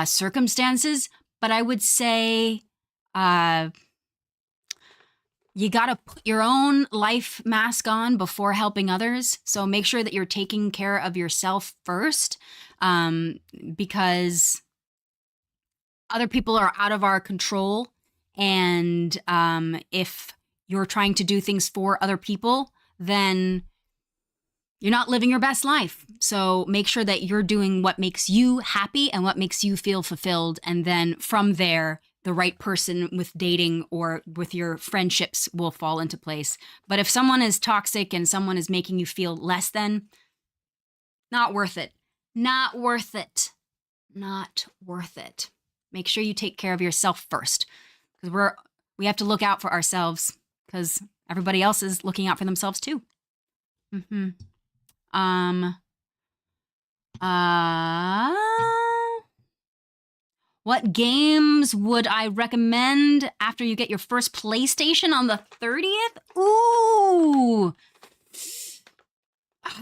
[SPEAKER 1] circumstances. But I would say you got to put your own life mask on before helping others. So make sure that you're taking care of yourself first, because other people are out of our control. And if you're trying to do things for other people, then you're not living your best life. So make sure that you're doing what makes you happy and what makes you feel fulfilled. And then from there, the right person with dating or with your friendships will fall into place. But if someone is toxic and someone is making you feel less than, not worth it. Not worth it. Not worth it. Make sure you take care of yourself first, because we have to look out for ourselves, because everybody else is looking out for themselves too. What games would I recommend after you get your first PlayStation on the 30th? Ooh.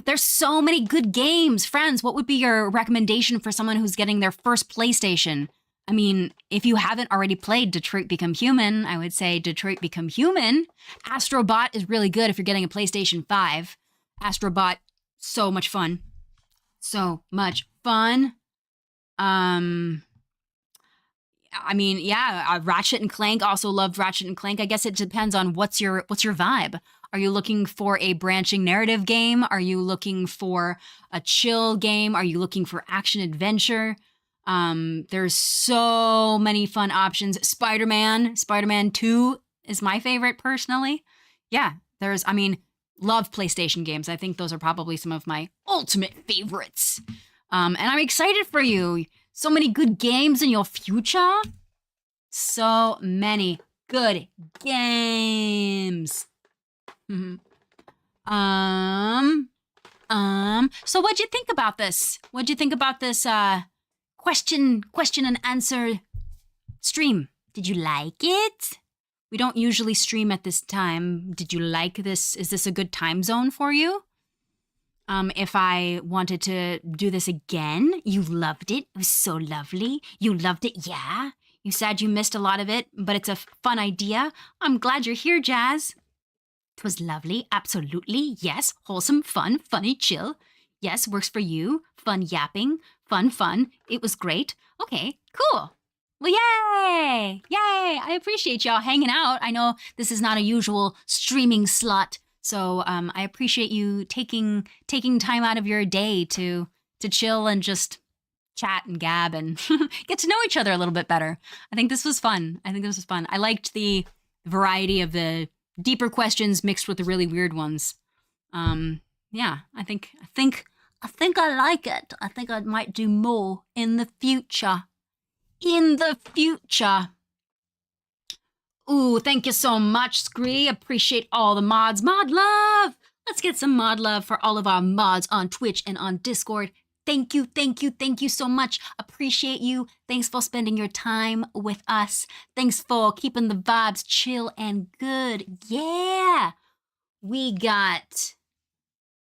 [SPEAKER 1] There's so many good games. Friends, what would be your recommendation for someone who's getting their first PlayStation? I mean, if you haven't already played Detroit Become Human, I would say Detroit Become Human. Astrobot is really good if you're getting a PlayStation 5. Astrobot, so much fun. So much fun. Ratchet and Clank, also loved Ratchet and Clank. I guess it depends on what's your vibe. Are you looking for a branching narrative game? Are you looking for a chill game? Are you looking for action adventure? There's so many fun options. Spider-Man 2 is my favorite personally. Yeah, love PlayStation games. I think those are probably some of my ultimate favorites. And I'm excited for you. So many good games in your future. So many good games. So what'd you think about this? What'd you think about this question and answer stream? Did you like it? We don't usually stream at this time. Did you like this? Is this a good time zone for you? If I wanted to do this again, you loved it. It was so lovely. You loved it, yeah. You said you missed a lot of it, but it's a fun idea. I'm glad you're here, Jazz. It was lovely, absolutely. Yes, wholesome, fun, funny, chill. Yes, works for you. Fun yapping, fun. It was great. Okay, cool. Well, yay! Yay! I appreciate y'all hanging out. I know this is not a usual streaming slot, so I appreciate you taking time out of your day to chill and just chat and gab and get to know each other a little bit better. I think this was fun. I liked the variety of the deeper questions mixed with the really weird ones. Yeah, I think I like it. I think I might do more in the future. Ooh, thank you so much, Scree. Appreciate all the mods. Mod love! Let's get some mod love for all of our mods on Twitch and on Discord. Thank you so much. Appreciate you. Thanks for spending your time with us. Thanks for keeping the vibes chill and good. Yeah! We got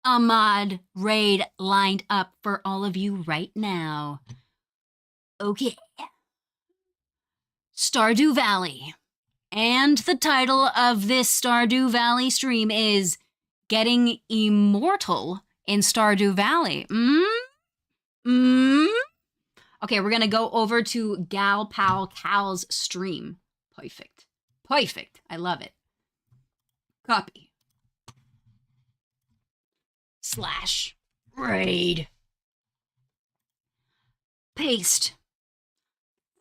[SPEAKER 1] a mod raid lined up for all of you right now. Okay. Stardew Valley. And the title of this Stardew Valley stream is Getting Immortal in Stardew Valley. Okay, we're gonna go over to Gal Pal Cal's stream. Perfect. I love it. Copy. /raid. Paste.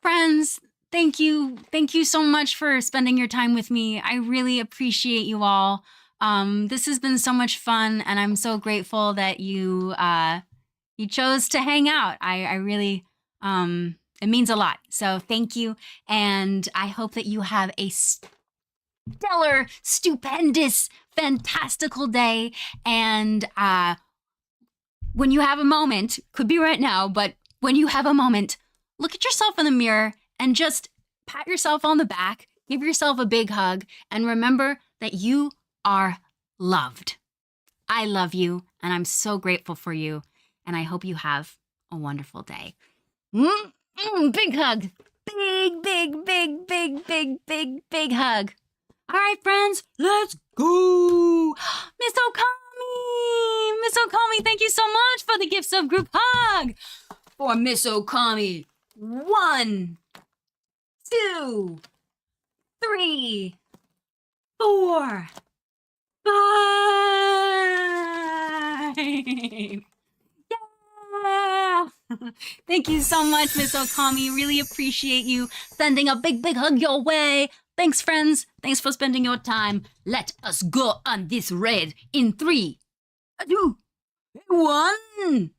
[SPEAKER 1] Friends, thank you so much for spending your time with me. I really appreciate you all. This has been so much fun, and I'm so grateful that you you chose to hang out. I really, it means a lot. So thank you. And I hope that you have a stellar, stupendous, fantastical day. And when you have a moment, could be right now, but when you have a moment, look at yourself in the mirror and just pat yourself on the back, give yourself a big hug, and remember that you are loved. I love you, and I'm so grateful for you, and I hope you have a wonderful day. Big hug. Big, big, big, big, big, big, big hug. All right, friends, let's go. Miss Okami! Miss Okami, thank you so much for the gifts of group hug. For Miss Okami, 1, 2, 3, 4, 5. Yeah! Thank you so much, Miss Okami. Really appreciate you sending a big, big hug your way. Thanks, friends. Thanks for spending your time. Let us go on this raid in 3, 2, 1.